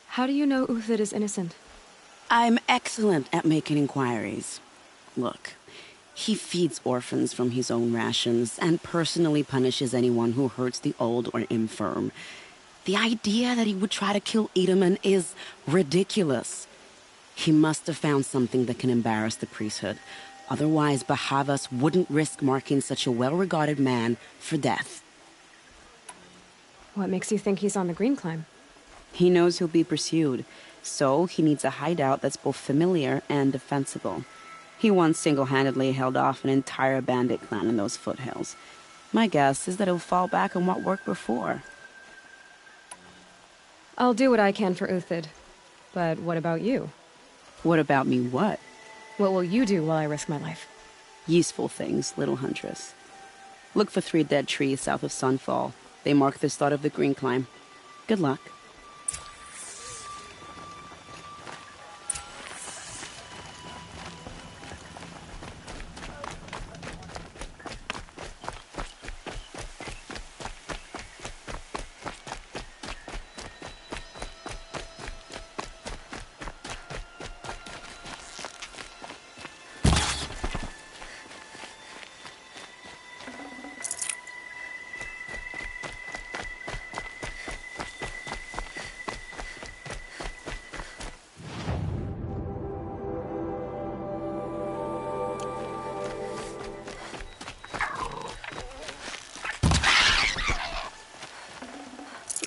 How do you know Uthid is innocent? I'm excellent at making inquiries. Look, he feeds orphans from his own rations and personally punishes anyone who hurts the old or infirm. The idea that he would try to kill Edelman is ridiculous. He must have found something that can embarrass the priesthood. Otherwise, Bahavas wouldn't risk marking such a well-regarded man for death. What makes you think he's on the Green Climb? He knows he'll be pursued, so he needs a hideout that's both familiar and defensible. He once single-handedly held off an entire bandit clan in those foothills. My guess is that he'll fall back on what worked before. I'll do what I can for Uthid. But what about you? What about me what? What will you do while I risk my life? Useful things, little huntress. Look for 3 dead trees south of Sunfall. They mark the start of the Green Climb. Good luck.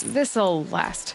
This'll last.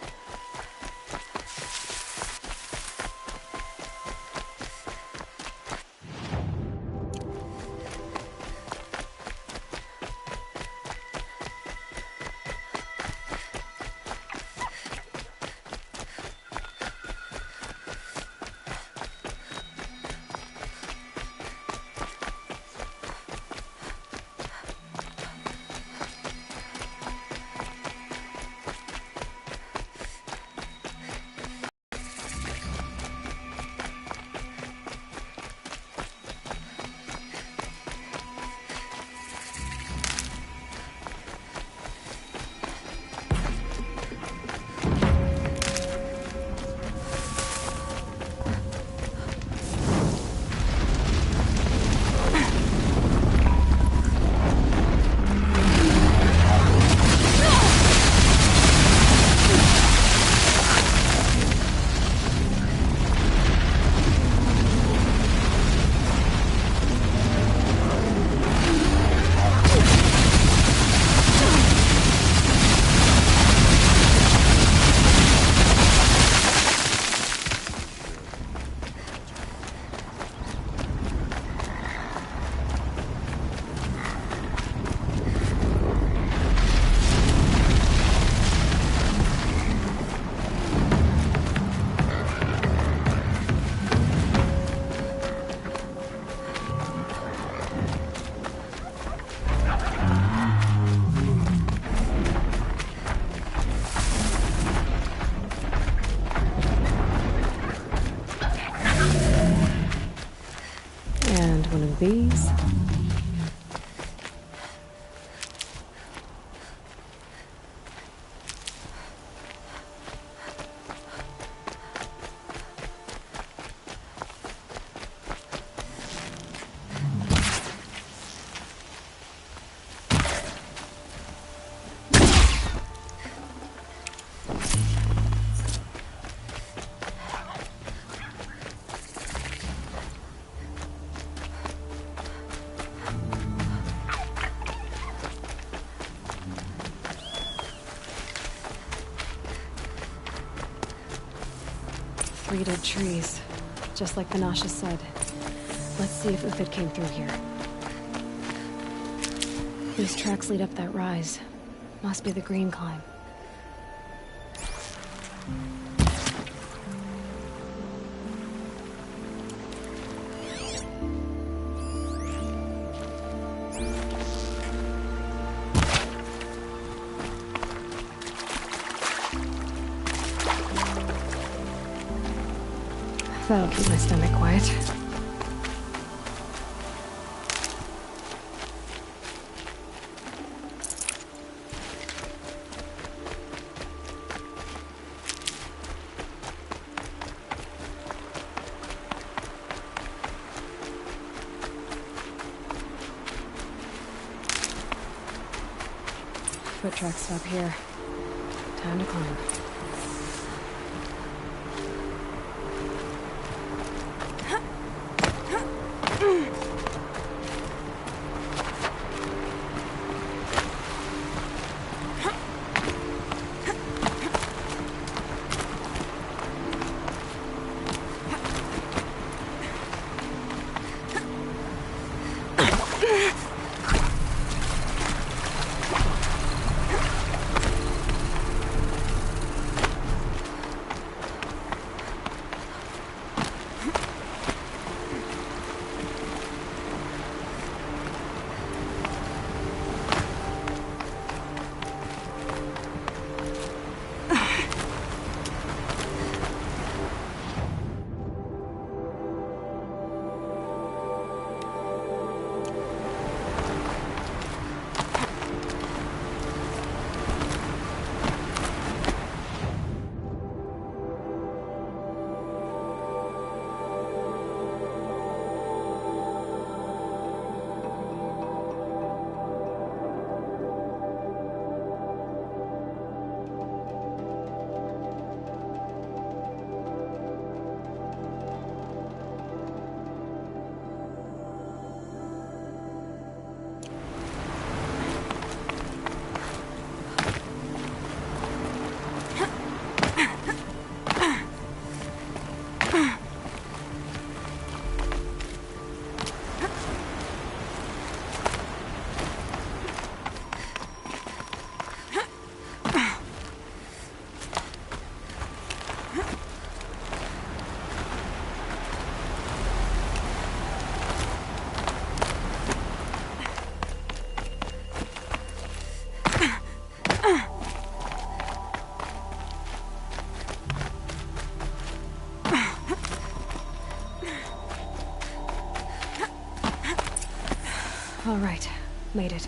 These. Dead trees, just like Vanasha said. Let's see if Uthid came through here. These tracks lead up that rise. Must be the Green Climb. That'll keep my stomach quiet. Foot tracks stop here. Time to climb. All right, made it.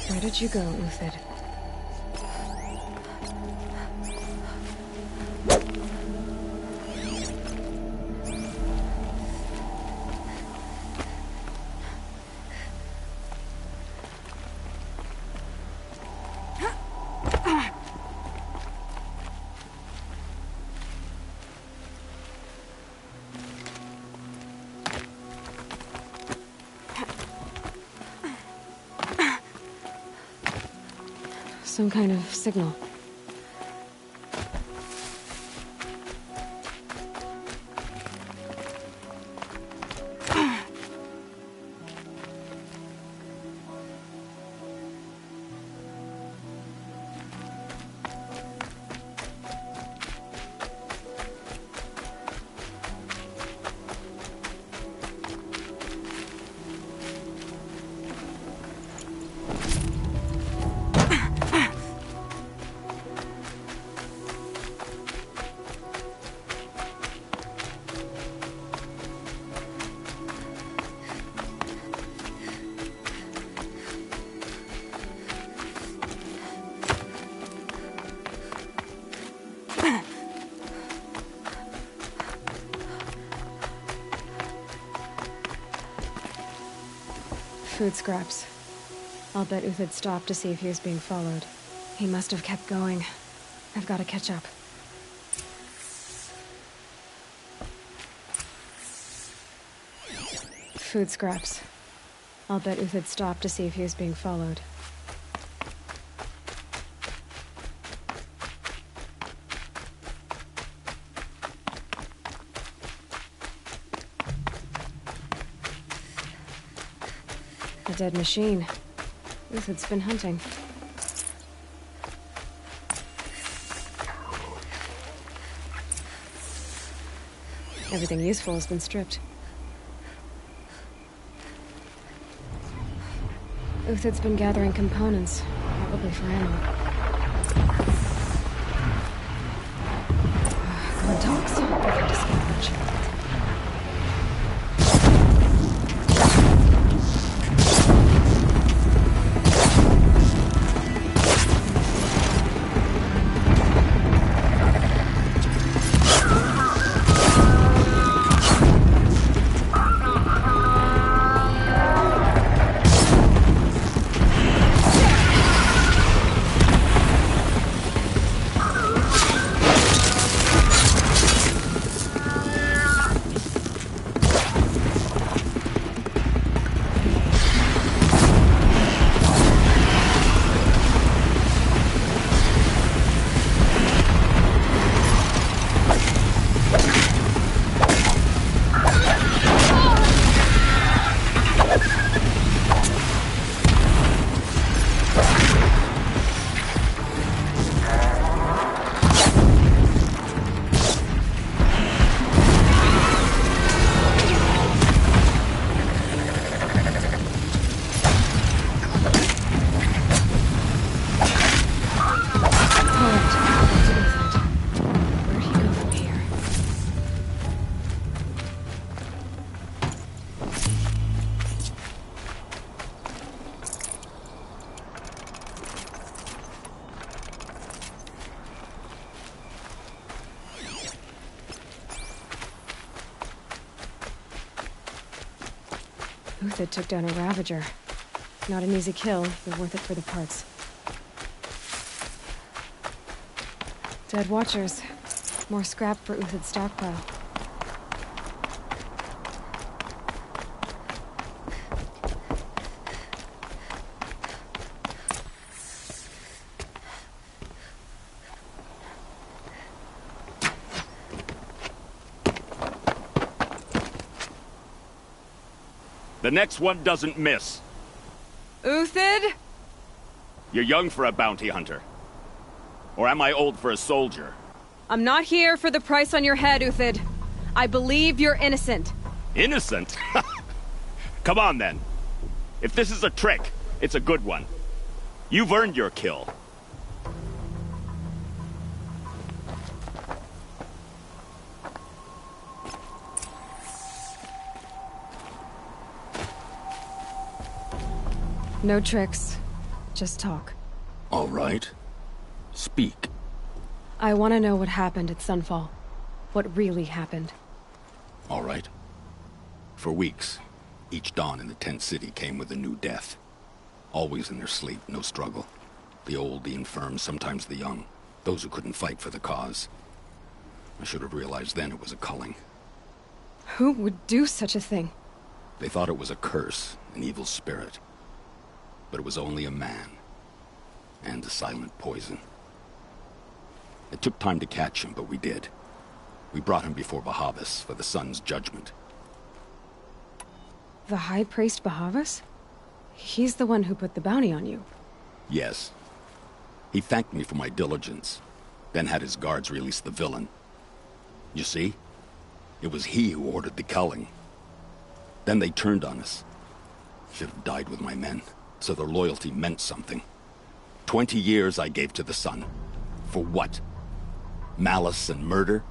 Where did you go, Uthid? Some kind of signal. Food scraps. I'll bet Uthid stopped to see if he was being followed. He must have kept going. I've got to catch up. Food scraps. I'll bet Uthid stopped to see if he was being followed. A dead machine. Uthid's been hunting. Everything useful has been stripped. Uthid's been gathering components, probably for ammo. Glenn talks. Perfect to scavenge. Uthid took down a Ravager. Not an easy kill, but worth it for the parts. Dead Watchers. More scrap for Uthid's stockpile. The next one doesn't miss. Uthid? You're young for a bounty hunter. Or am I old for a soldier? I'm not here for the price on your head, Uthid. I believe you're innocent. Innocent? Come on, then. If this is a trick, it's a good one. You've earned your kill. No tricks. Just talk. All right. Speak. I want to know what happened at Sunfall. What really happened. All right. For weeks, each dawn in the tent city came with a new death. Always in their sleep, no struggle. The old, the infirm, sometimes the young. Those who couldn't fight for the cause. I should have realized then it was a culling. Who would do such a thing? They thought it was a curse, an evil spirit. But it was only a man. And a silent poison. It took time to catch him, but we did. We brought him before Bahavas for the sun's judgment. The High Priest Bahavas? He's the one who put the bounty on you. Yes. He thanked me for my diligence, then had his guards release the villain. You see? It was he who ordered the culling. Then they turned on us. Should have died with my men, so their loyalty meant something. 20 years I gave to the sun. For what? Malice and murder?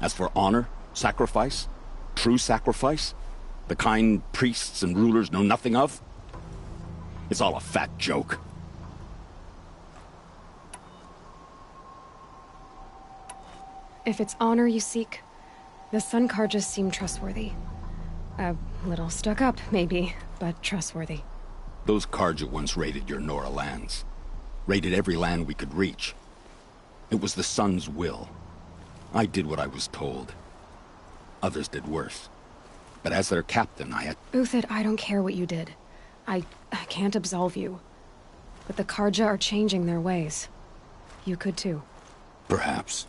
As for honor, sacrifice, true sacrifice, the kind priests and rulers know nothing of? It's all a fat joke. If it's honor you seek, the Sun Carjas seem trustworthy. A little stuck up, maybe, but trustworthy. Those Carja once raided your Nora lands. Raided every land we could reach. It was the Sun's will. I did what I was told. Others did worse. But as their captain, I had... Uthid, I don't care what you did. I can't absolve you. But the Carja are changing their ways. You could too. Perhaps.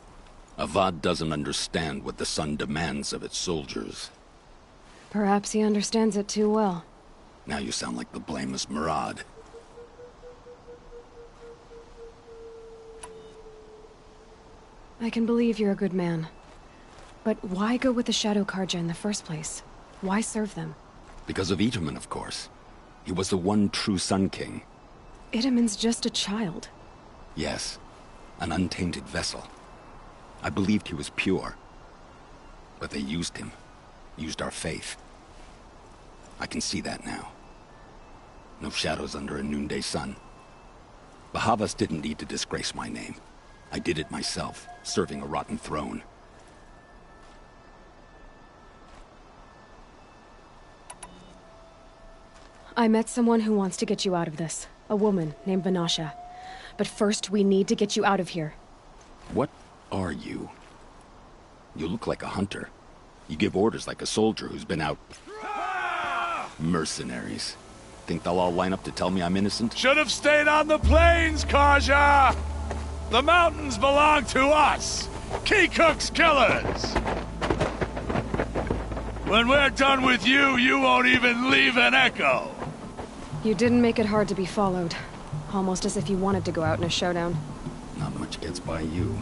Avad doesn't understand what the Sun demands of its soldiers. Perhaps he understands it too well. Now you sound like the blameless Murad. I can believe you're a good man. But why go with the Shadow Carja in the first place? Why serve them? Because of Itamen, of course. He was the one true Sun King. Itamen's just a child. Yes, an untainted vessel. I believed he was pure. But they used him. Used our faith. I can see that now. No shadows under a noonday sun. Bahavas didn't need to disgrace my name. I did it myself, serving a rotten throne. I met someone who wants to get you out of this. A woman named Vanasha. But first, we need to get you out of here. What are you? You look like a hunter. You give orders like a soldier who's been out... Mercenaries. Think they'll all line up to tell me I'm innocent? Should have stayed on the plains, Carja! The mountains belong to us! Keekook's killers! When we're done with you, you won't even leave an echo! You didn't make it hard to be followed. Almost as if you wanted to go out in a showdown. Not much gets by you.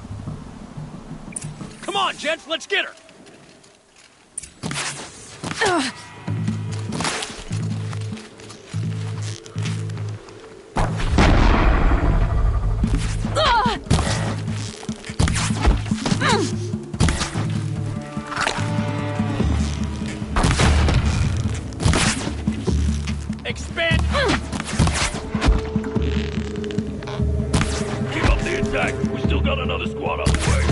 Come on, gents, let's get her! Ugh. Expand! Keep up the attack. We still got another squad on the way.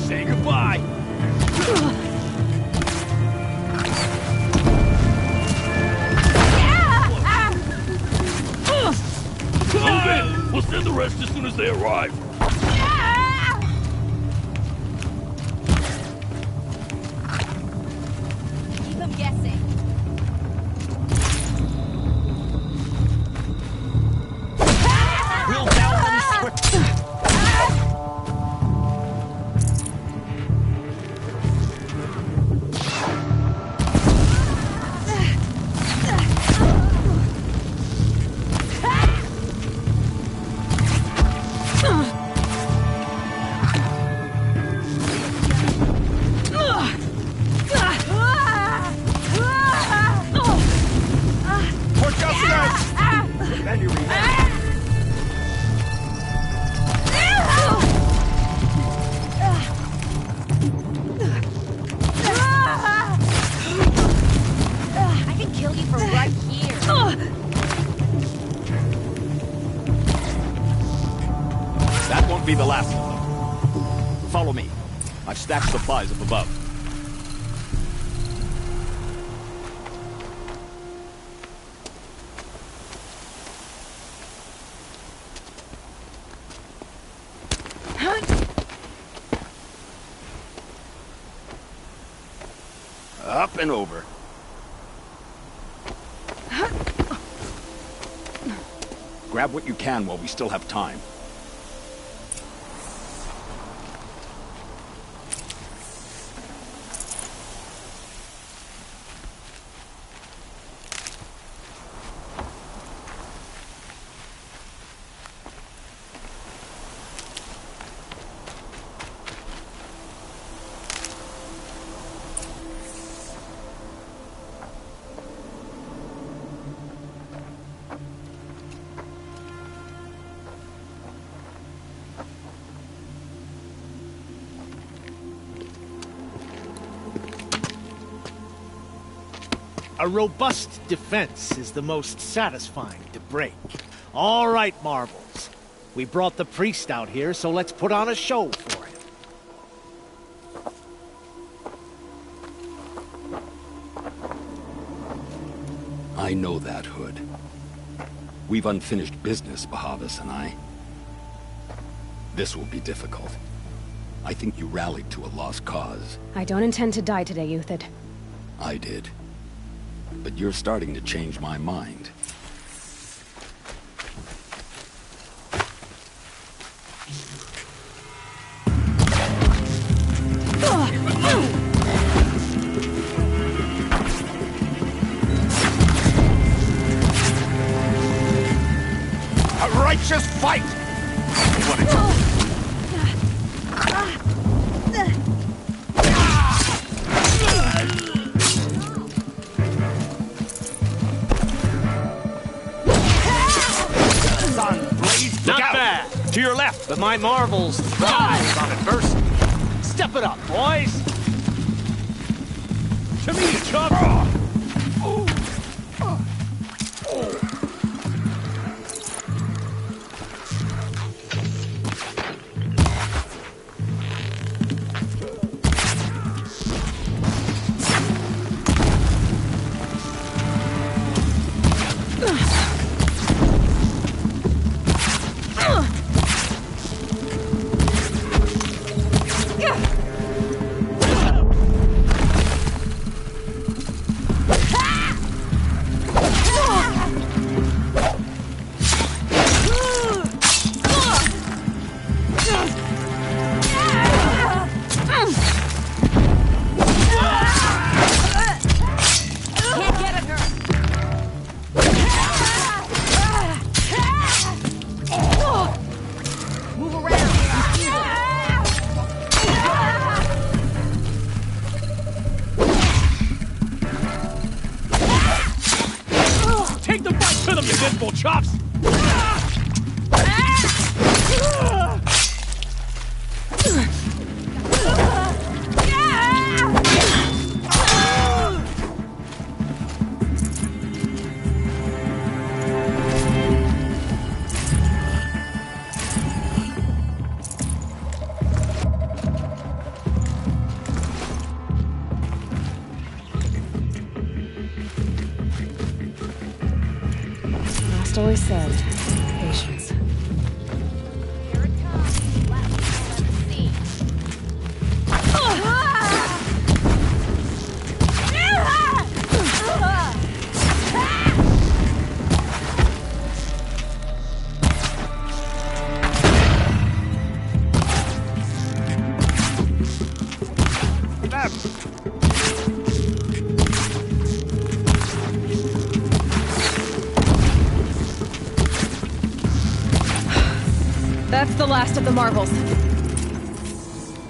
Say goodbye. Move in. We'll send the rest as soon as they arrive. Keep them guessing. We'll down them swiftly. I can kill you from right here. That won't be the last of them. Follow me. I've stacked supplies up above. Up and over. Grab what you can while we still have time. A robust defense is the most satisfying to break. All right, Marvels. We brought the priest out here, so let's put on a show for him. I know that, Hood. We've unfinished business, Bahavas and I. This will be difficult. I think you rallied to a lost cause. I don't intend to die today, Uthid. I did. But you're starting to change my mind. A righteous fight! What it's Not bad. To your left. But my Marvels thrive on adversity. Step it up, boys. To me, Chuck. you visible chops! Last always said, patience. That's the last of the marvels.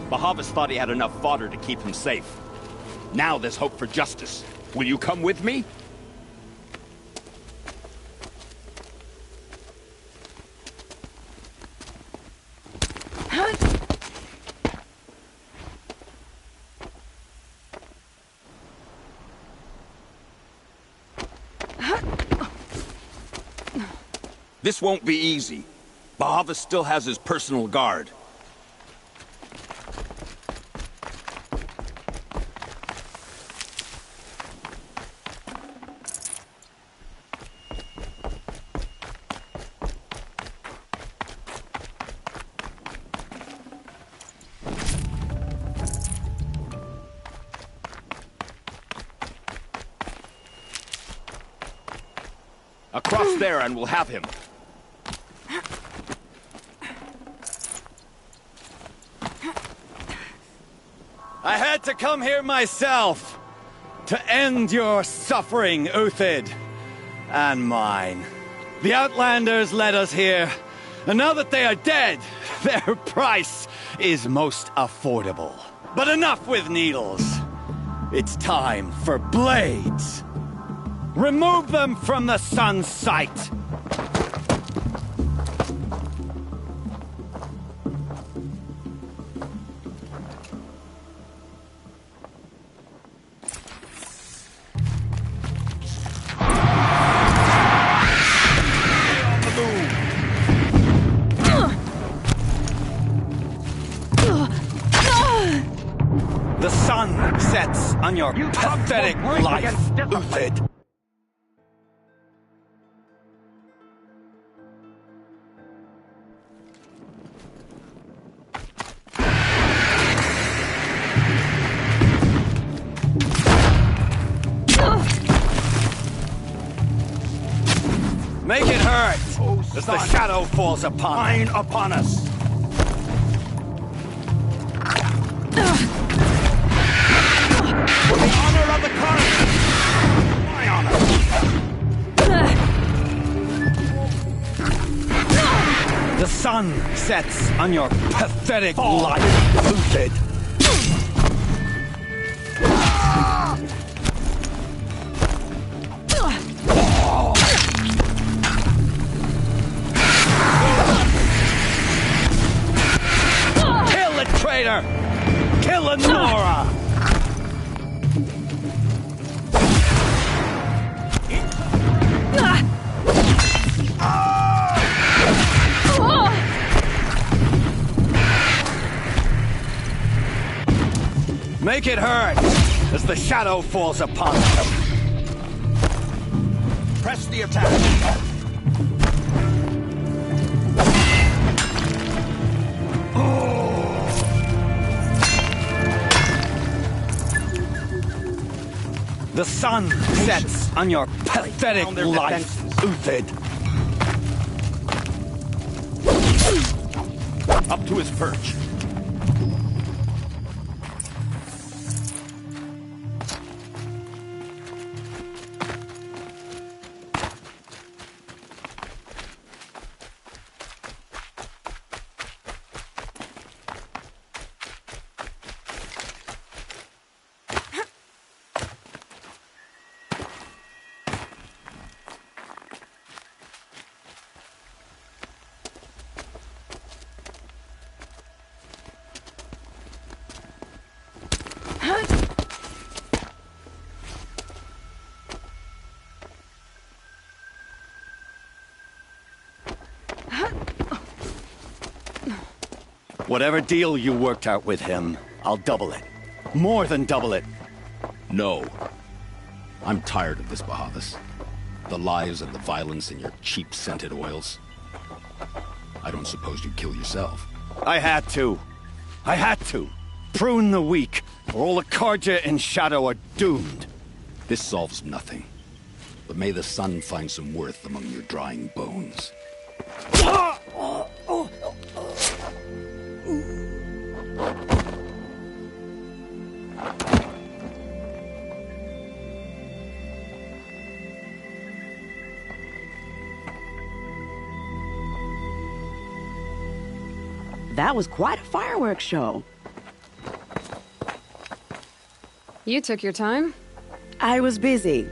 Bahavas thought he had enough fodder to keep him safe. Now there's hope for justice. Will you come with me? This won't be easy. Bahavas still has his personal guard. Across there and we'll have him. I had to come here myself to end your suffering, Uthid, and mine. The Outlanders led us here, and now that they are dead, their price is most affordable. But enough with needles. It's time for blades. Remove them from the sun's sight. The sun sets on your pathetic life, Uthid. Make it hurt, as the shadow falls upon Mine upon us. For the honor of the cause! My honor! The sun sets on your pathetic life, Uthid. Kill the traitor! Kill Lenora! Make it hurt as the shadow falls upon them. Press the attack. The sun sets on your pathetic life, Uthid. Up to his perch. Whatever deal you worked out with him, I'll double it. More than double it. No. I'm tired of this, Bahavas. The lies and the violence and your cheap scented oils. I don't suppose you'd kill yourself. I had to. I had to. Prune the weak, or all the Carja in Shadow are doomed. This solves nothing. But may the sun find some worth among your drying bones. That was quite a fireworks show. You took your time. I was busy.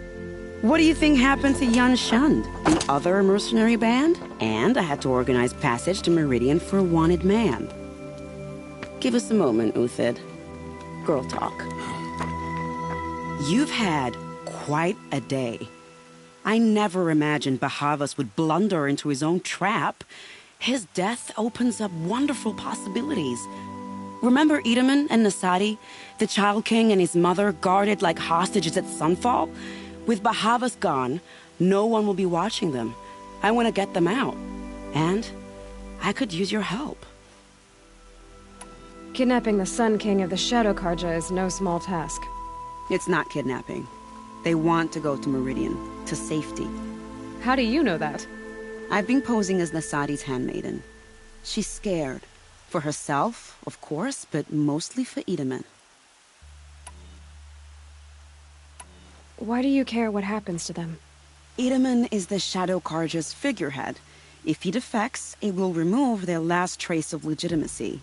What do you think happened to Yun Shund, the other mercenary band? And I had to organize passage to Meridian for a wanted man. Give us a moment, Uthid. Girl talk. You've had quite a day. I never imagined Bahavas would blunder into his own trap. His death opens up wonderful possibilities. Remember Itamen and Nasadi? The Child King and his mother guarded like hostages at Sunfall? With Bahavas gone, no one will be watching them. I want to get them out. And I could use your help. Kidnapping the Sun King of the Shadow Carja is no small task. It's not kidnapping. They want to go to Meridian, to safety. How do you know that? I've been posing as Nasadi's handmaiden. She's scared. For herself, of course, but mostly for Itamen. Why do you care what happens to them? Itamen is the Shadow Carja's figurehead. If he defects, it will remove their last trace of legitimacy.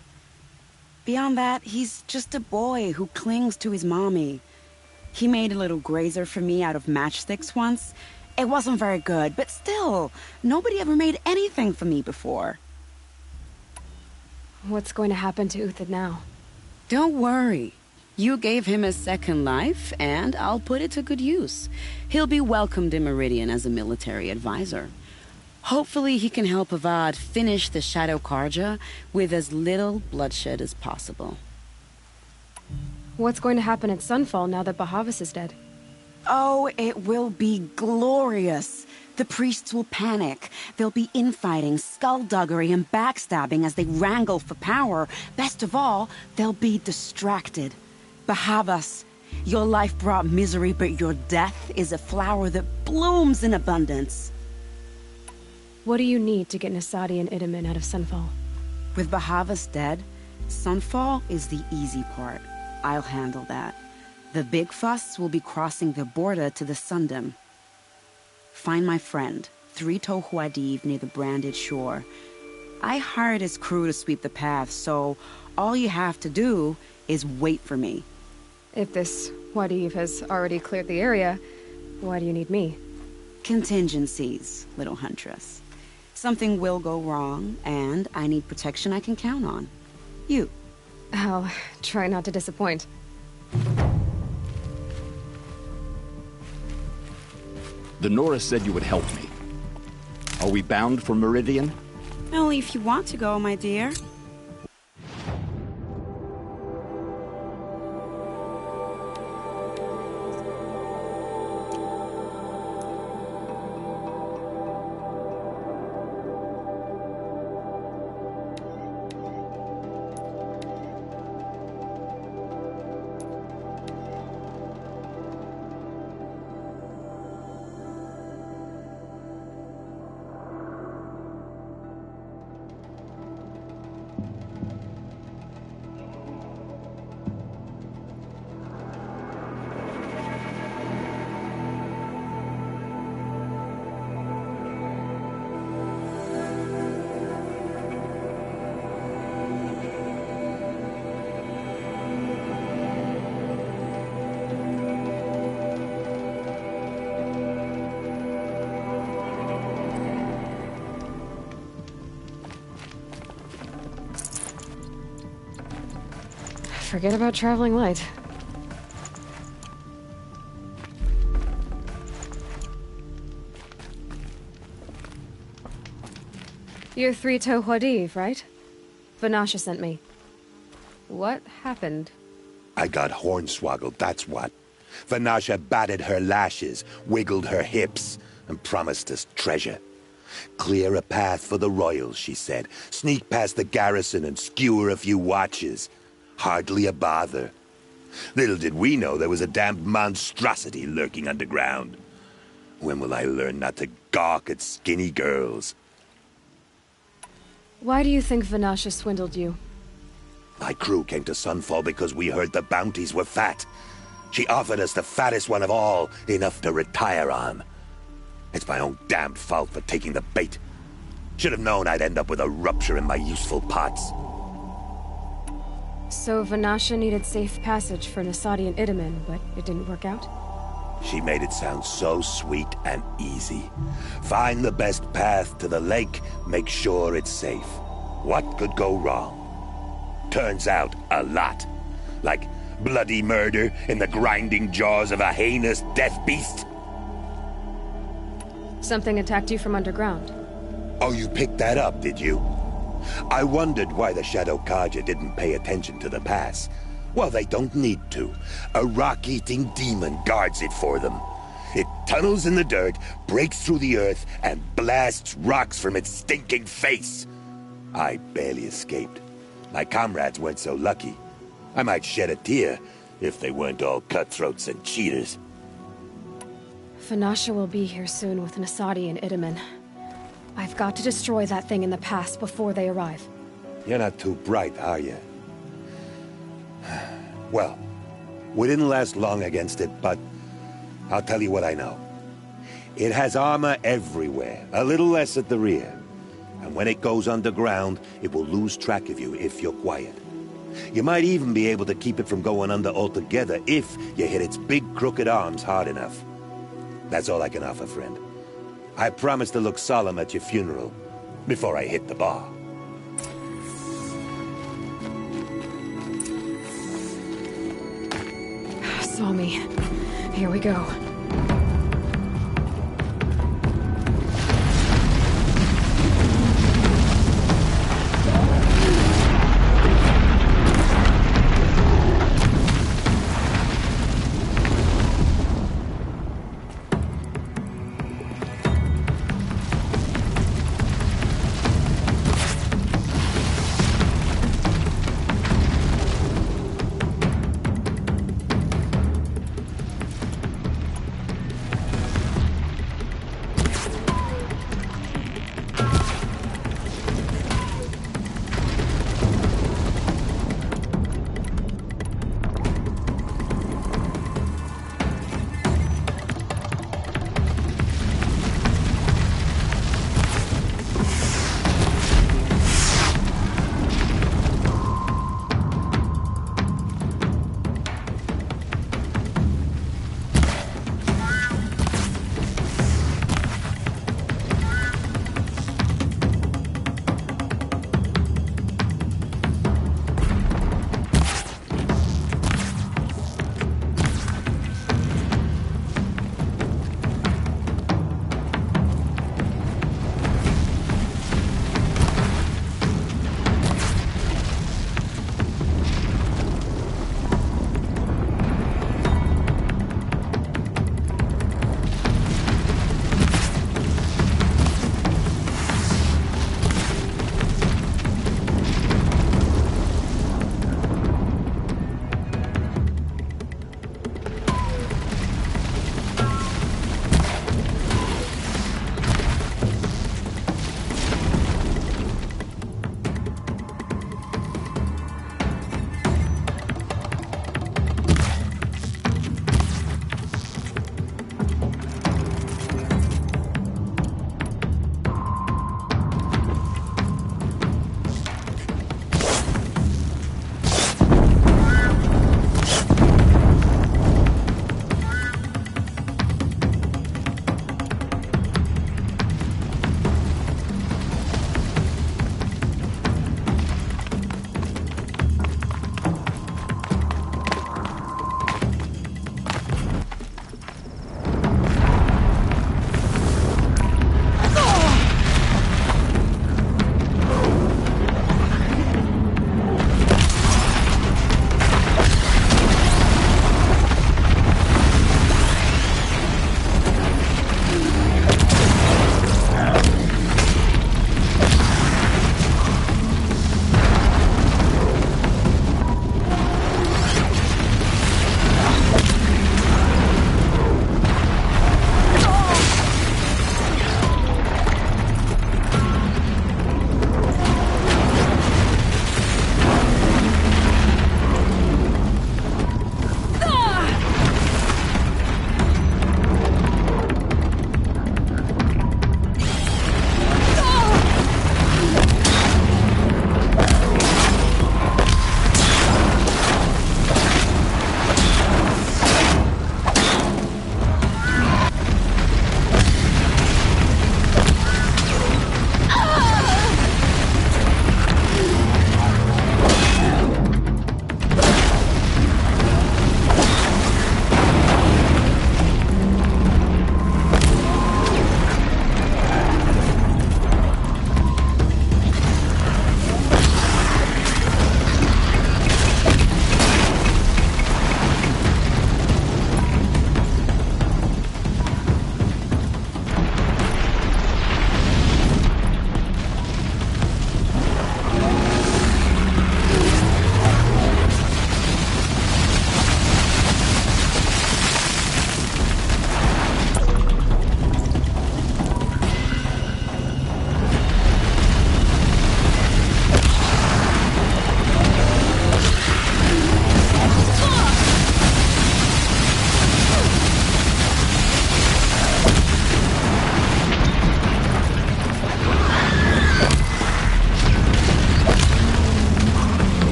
Beyond that, he's just a boy who clings to his mommy. He made a little grazer for me out of matchsticks once. It wasn't very good, but still, nobody ever made anything for me before. What's going to happen to Uthid now? Don't worry. You gave him a second life, and I'll put it to good use. He'll be welcomed in Meridian as a military advisor. Hopefully he can help Avad finish the Shadow Carja with as little bloodshed as possible. What's going to happen at Sunfall now that Bahavas is dead? Oh, it will be glorious. The priests will panic. There'll be infighting, skullduggery, and backstabbing as they wrangle for power. Best of all, they'll be distracted. Bahavas, your life brought misery, but your death is a flower that blooms in abundance. What do you need to get Nasadi and Itamen out of Sunfall? With Bahavas dead, Sunfall is the easy part. I'll handle that. The big fuss will be crossing the border to the Sundom. Find my friend, 3 Tohuadiv near the Branded Shore. I hired his crew to sweep the path, so all you have to do is wait for me. If this Wadiv has already cleared the area, why do you need me? Contingencies, little huntress. Something will go wrong, and I need protection I can count on. You. I'll try not to disappoint. The Nora said you would help me. Are we bound for Meridian? Only if you want to go, my dear. Forget about traveling light. You're 3 Tohuadiv, right? Vanasha sent me. What happened? I got hornswoggled, that's what. Vanasha batted her lashes, wiggled her hips, and promised us treasure. Clear a path for the royals, she said. Sneak past the garrison and skewer a few watches. Hardly a bother. Little did we know there was a damned monstrosity lurking underground. When will I learn not to gawk at skinny girls? Why do you think Vanasha swindled you? My crew came to Sunfall because we heard the bounties were fat. She offered us the fattest one of all, enough to retire on. It's my own damned fault for taking the bait. Should have known I'd end up with a rupture in my useful parts. So Vanasha needed safe passage for Nasadi and Itamen, but it didn't work out? She made it sound so sweet and easy. Find the best path to the lake, make sure it's safe. What could go wrong? Turns out, a lot. Like bloody murder in the grinding jaws of a heinous death beast. Something attacked you from underground. Oh, you picked that up, did you? I wondered why the Shadow Carja didn't pay attention to the pass. Well, they don't need to. A rock-eating demon guards it for them. It tunnels in the dirt, breaks through the earth, and blasts rocks from its stinking face. I barely escaped. My comrades weren't so lucky. I might shed a tear if they weren't all cutthroats and cheaters. Vanasha will be here soon with Nasadi and Itamen. I've got to destroy that thing in the pass before they arrive. You're not too bright, are you? Well, we didn't last long against it, but I'll tell you what I know. It has armor everywhere, a little less at the rear. And when it goes underground, it will lose track of you if you're quiet. You might even be able to keep it from going under altogether if you hit its big crooked arms hard enough. That's all I can offer, friend. I promise to look solemn at your funeral before I hit the bar. Saw me. Here we go.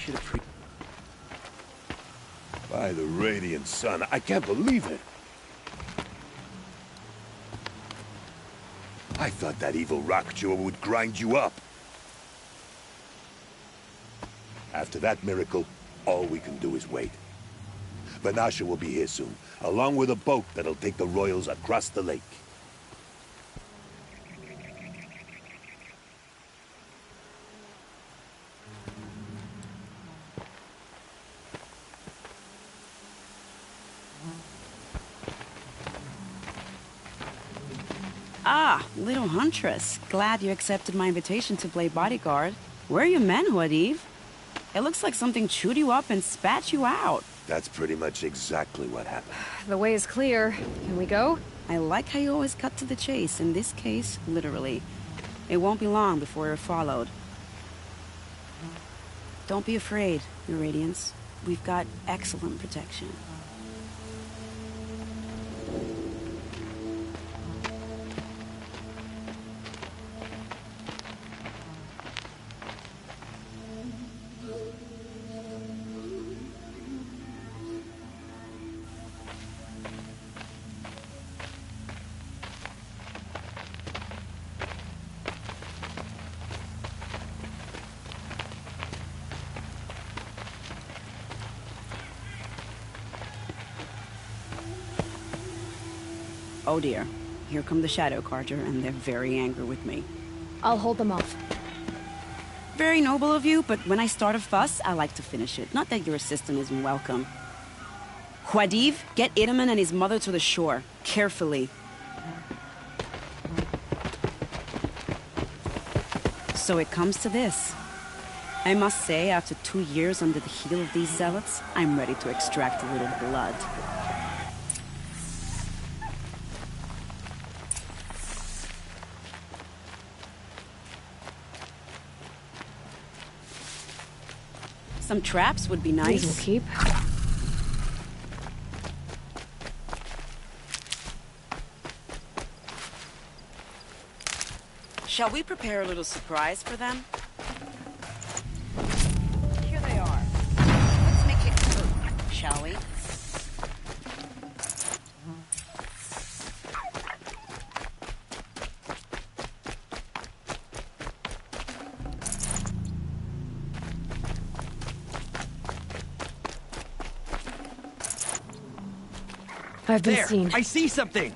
should appreciate. By the Radiant Sun, I can't believe it. I thought that evil rockjaw would grind you up. After that miracle, all we can do is wait. Vanasha will be here soon, along with a boat that'll take the royals across the lake. Ah, little huntress. Glad you accepted my invitation to play bodyguard. Where are your men, Huadiv? It looks like something chewed you up and spat you out. That's pretty much exactly what happened. The way is clear. Can we go? I like how you always cut to the chase. In this case, literally. It won't be long before you're followed. Don't be afraid, Your Radiance. We've got excellent protection. Oh dear. Here come the Shadow Carja, and they're very angry with me. I'll hold them off. Very noble of you, but when I start a fuss, I like to finish it. Not that your assistant isn't welcome. Huadiv, get Itaman and his mother to the shore. Carefully. So it comes to this. I must say, after 2 years under the heel of these zealots, I'm ready to extract a little blood. Some traps would be nice. These will keep. Shall we prepare a little surprise for them? Here they are. Let's make it hurt, shall we? I've been There! seen. I see something!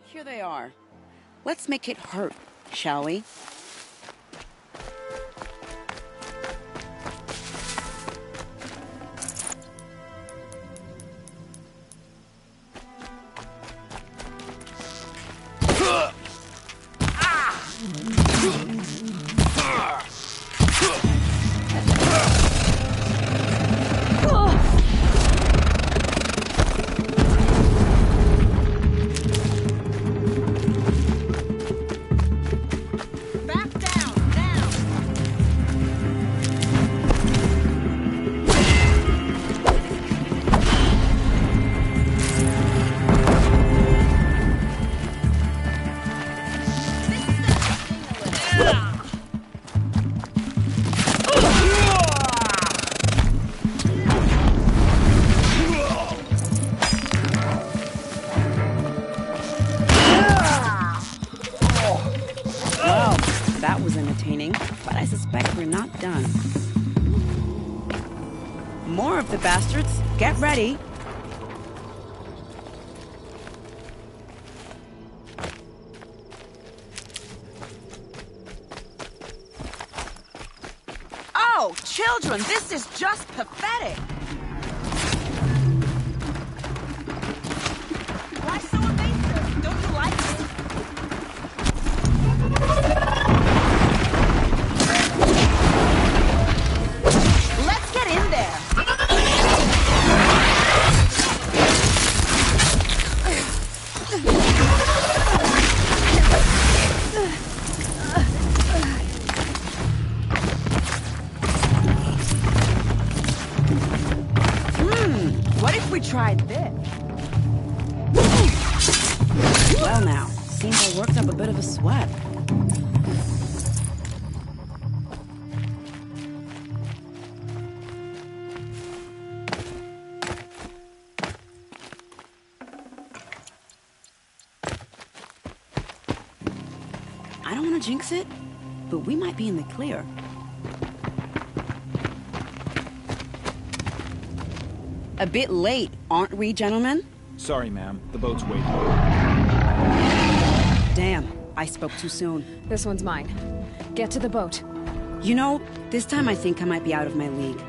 Here they are. Let's make it hurt, shall we? But I suspect we're not done. More of the bastards. Get ready. Oh, children, this is just pathetic. Why so evasive? Don't you like it? Let's get in there. we tried this? Well now, seems I worked up a bit of a sweat. I don't want to jinx it, but we might be in the clear. A bit late, aren't we, gentlemen? Sorry, ma'am. The boat's waiting. Damn, I spoke too soon. This one's mine. Get to the boat. You know, this time I think I might be out of my league.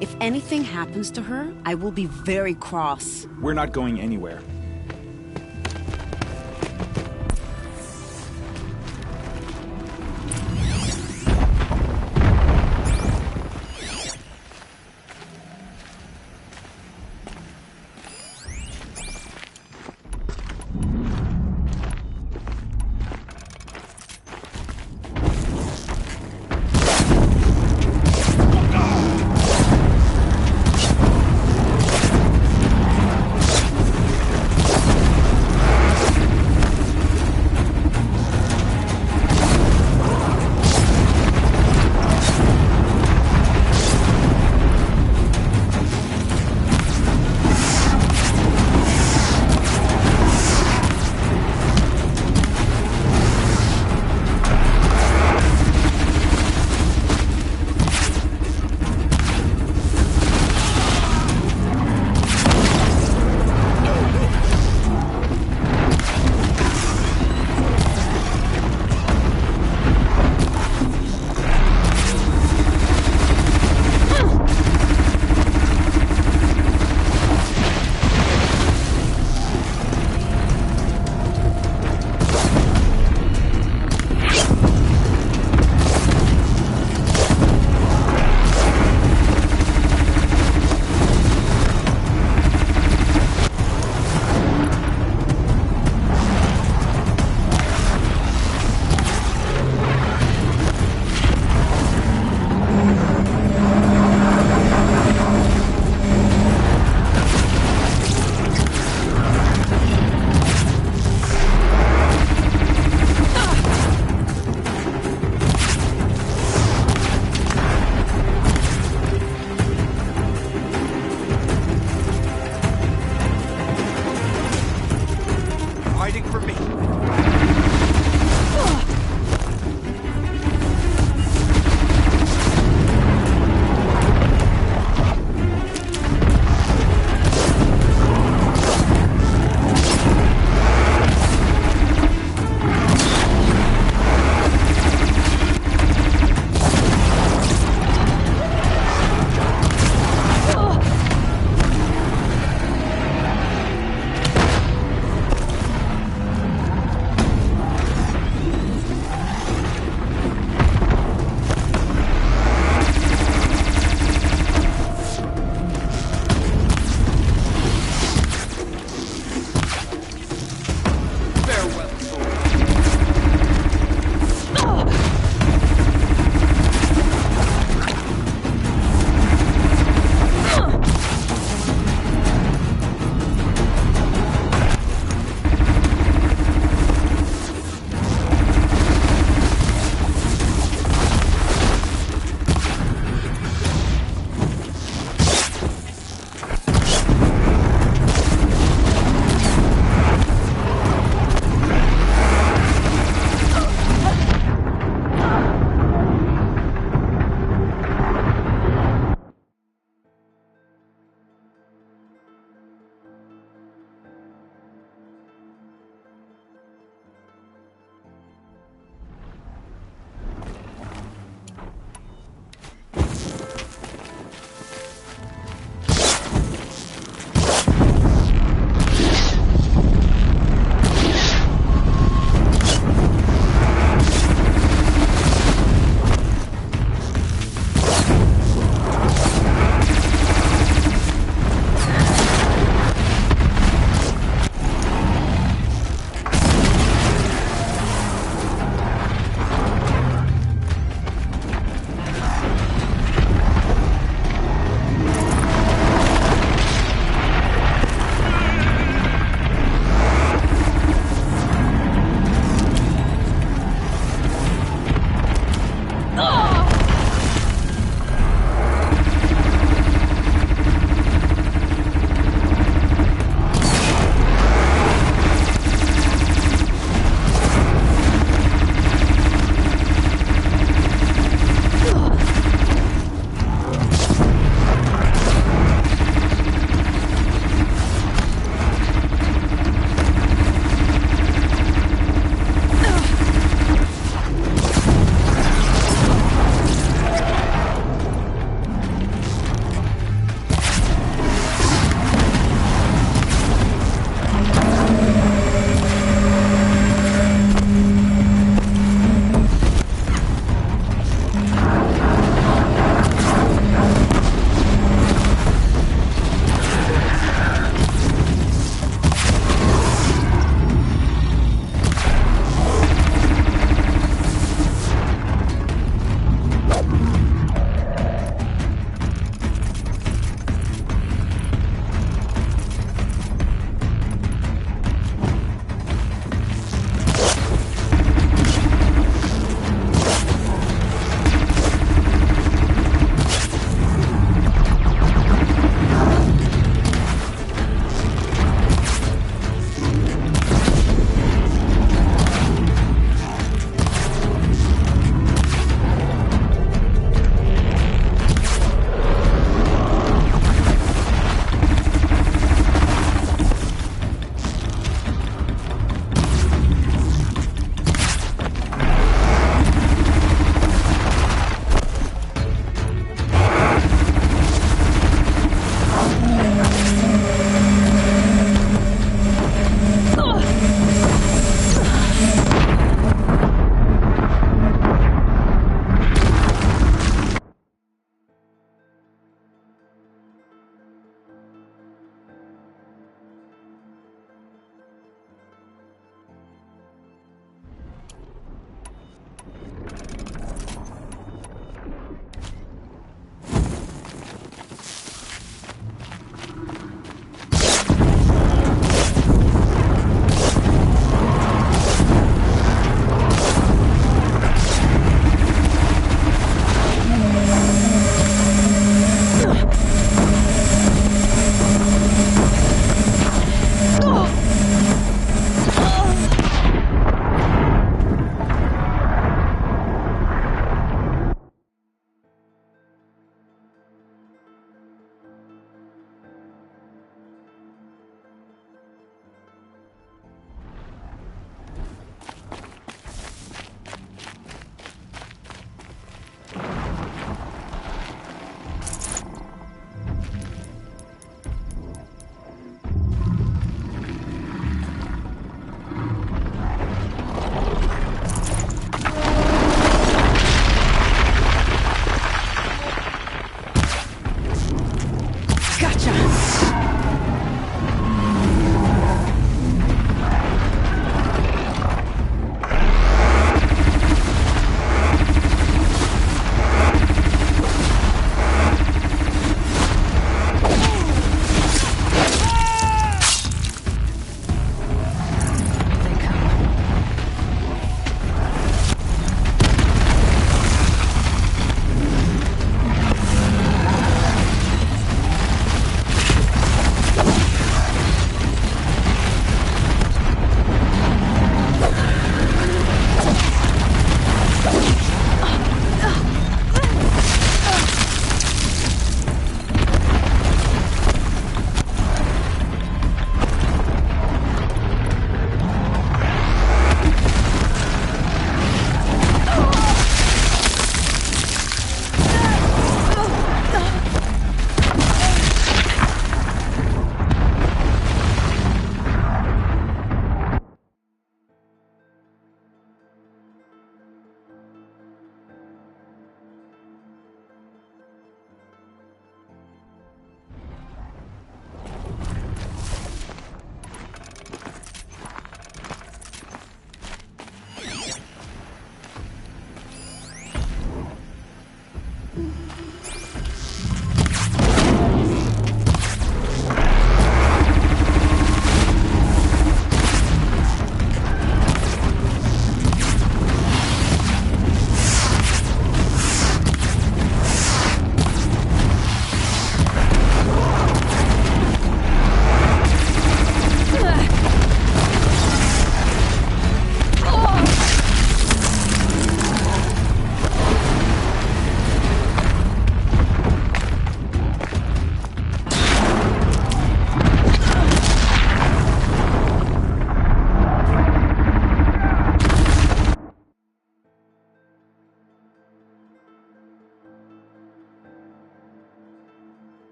If anything happens to her, I will be very cross. We're not going anywhere.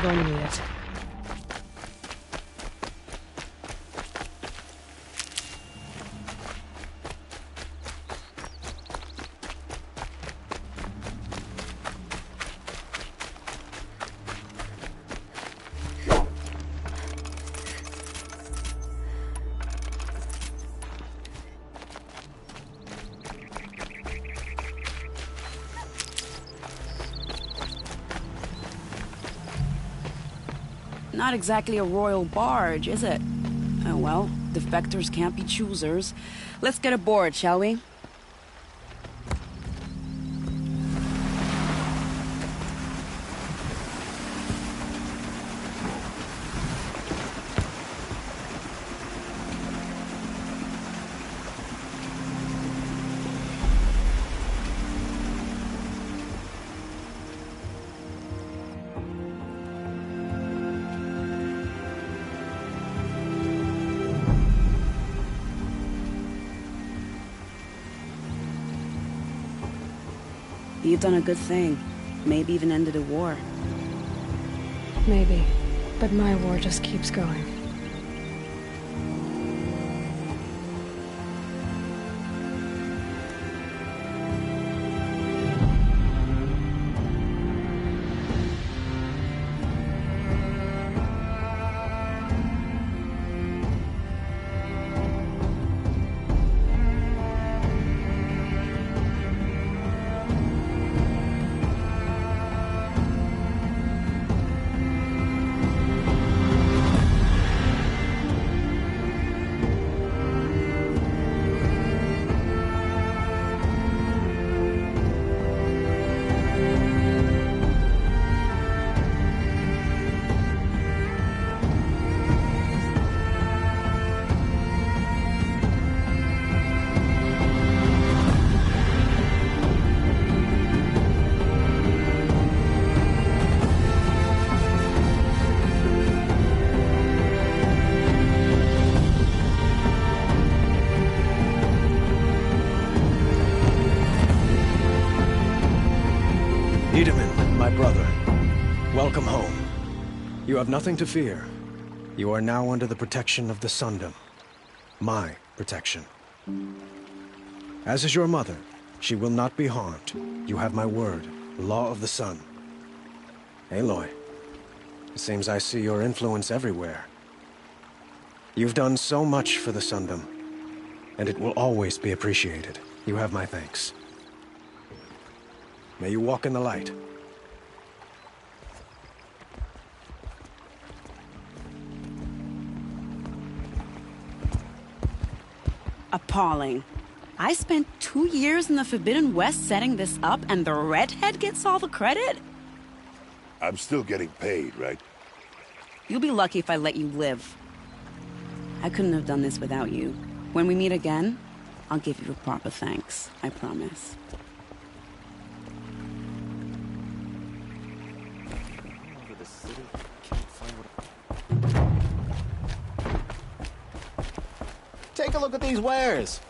going to need it. Not exactly a royal barge, is it? Oh well, defectors can't be choosers. Let's get aboard, shall we? You've done a good thing. Maybe even ended a war. Maybe. But my war just keeps going. Itamen, my brother, welcome home. You have nothing to fear. You are now under the protection of the Sundom. My protection. As is your mother, she will not be harmed. You have my word, the law of the sun. Aloy, it seems I see your influence everywhere. You've done so much for the Sundom, and it will always be appreciated. You have my thanks. May you walk in the light. Appalling. I spent 2 years in the Forbidden West setting this up, and the redhead gets all the credit? I'm still getting paid, right? You'll be lucky if I let you live. I couldn't have done this without you. When we meet again, I'll give you a proper thanks. I promise. Take a look at these wares.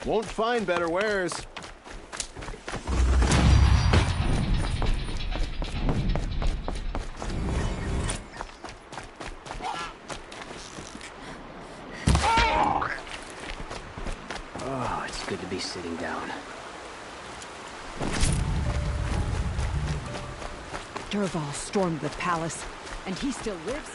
Won't find better wares. Oh, it's good to be sitting down. Dervahl stormed the palace, and he still lives?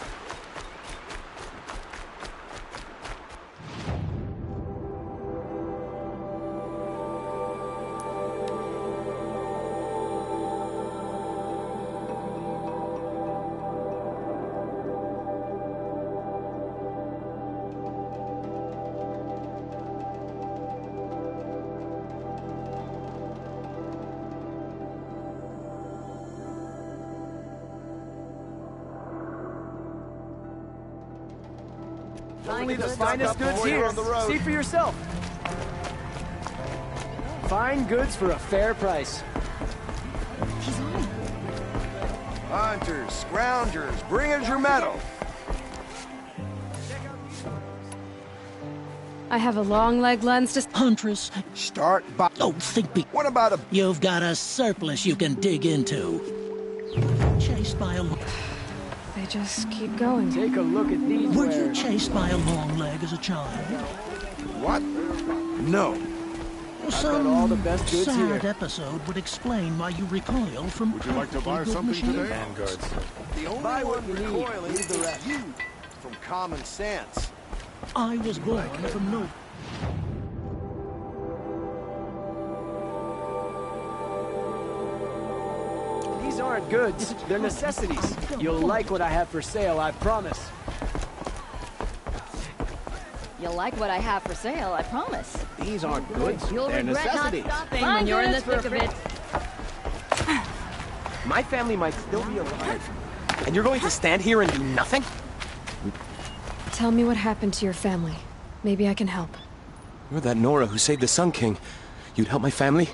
Find the finest goods here. See for yourself. Fine goods for a fair price. Hunters, scroungers, bring us your metal. I have a long leg lens to... Huntress. Start by... Don't think be... What about a... You've got a surplus you can dig into. Chased by a... They just keep going. Take a look at these Were you chased by a long leg as a child? What? No. Some all the best goods sad here. episode would explain why you recoil from Would you like to buy perfectly good something machines. today? Vanguards. The only Buy what one you need, recoiling leave the is rest. you. From common sense. I was born from no... These aren't goods, they're necessities. You'll like what I have for sale, I promise. You'll like what I have for sale, I promise. These aren't goods. You'll They're regret necessities. not stopping Fine when you're in the goods thick for of a it. My family might still be alive. And you're going to stand here and do nothing? Tell me what happened to your family. Maybe I can help. You're that Nora who saved the Sun King. You'd help my family?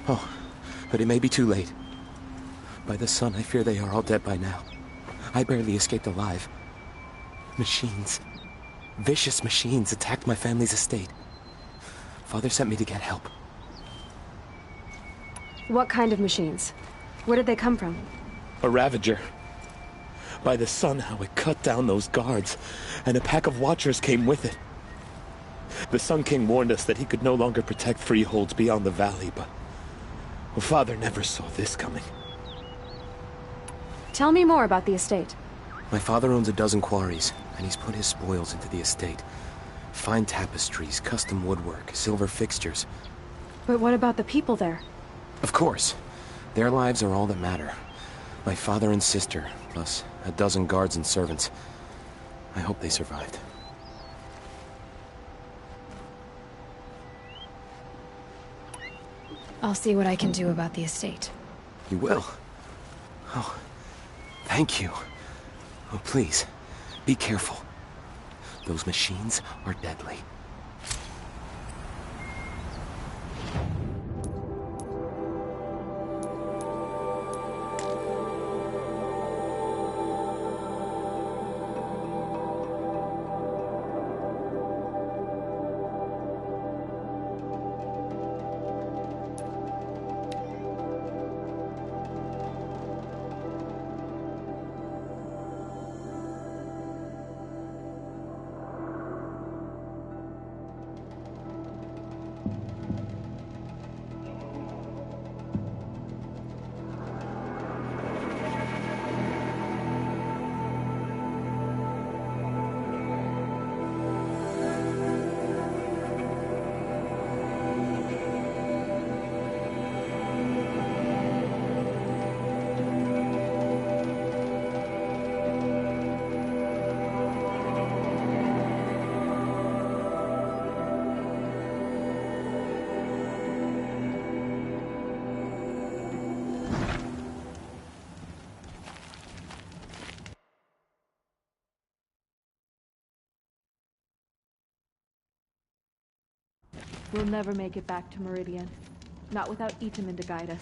Oh, but it may be too late. By the sun, I fear they are all dead by now. I barely escaped alive. Machines. Vicious machines attacked my family's estate. Father sent me to get help. What kind of machines? Where did they come from? A Ravager. By the sun, how it cut down those guards, and a pack of Watchers came with it. The Sun King warned us that he could no longer protect freeholds beyond the valley, but... well, Father never saw this coming. Tell me more about the estate. My father owns a dozen quarries, and he's put his spoils into the estate. Fine tapestries, custom woodwork, silver fixtures. But what about the people there? Of course. Their lives are all that matter. My father and sister, plus a dozen guards and servants. I hope they survived. I'll see what I can do about the estate. You will? Oh, thank you. Oh, please, be careful. Those machines are deadly. We'll never make it back to Meridian. Not without Itamen to guide us.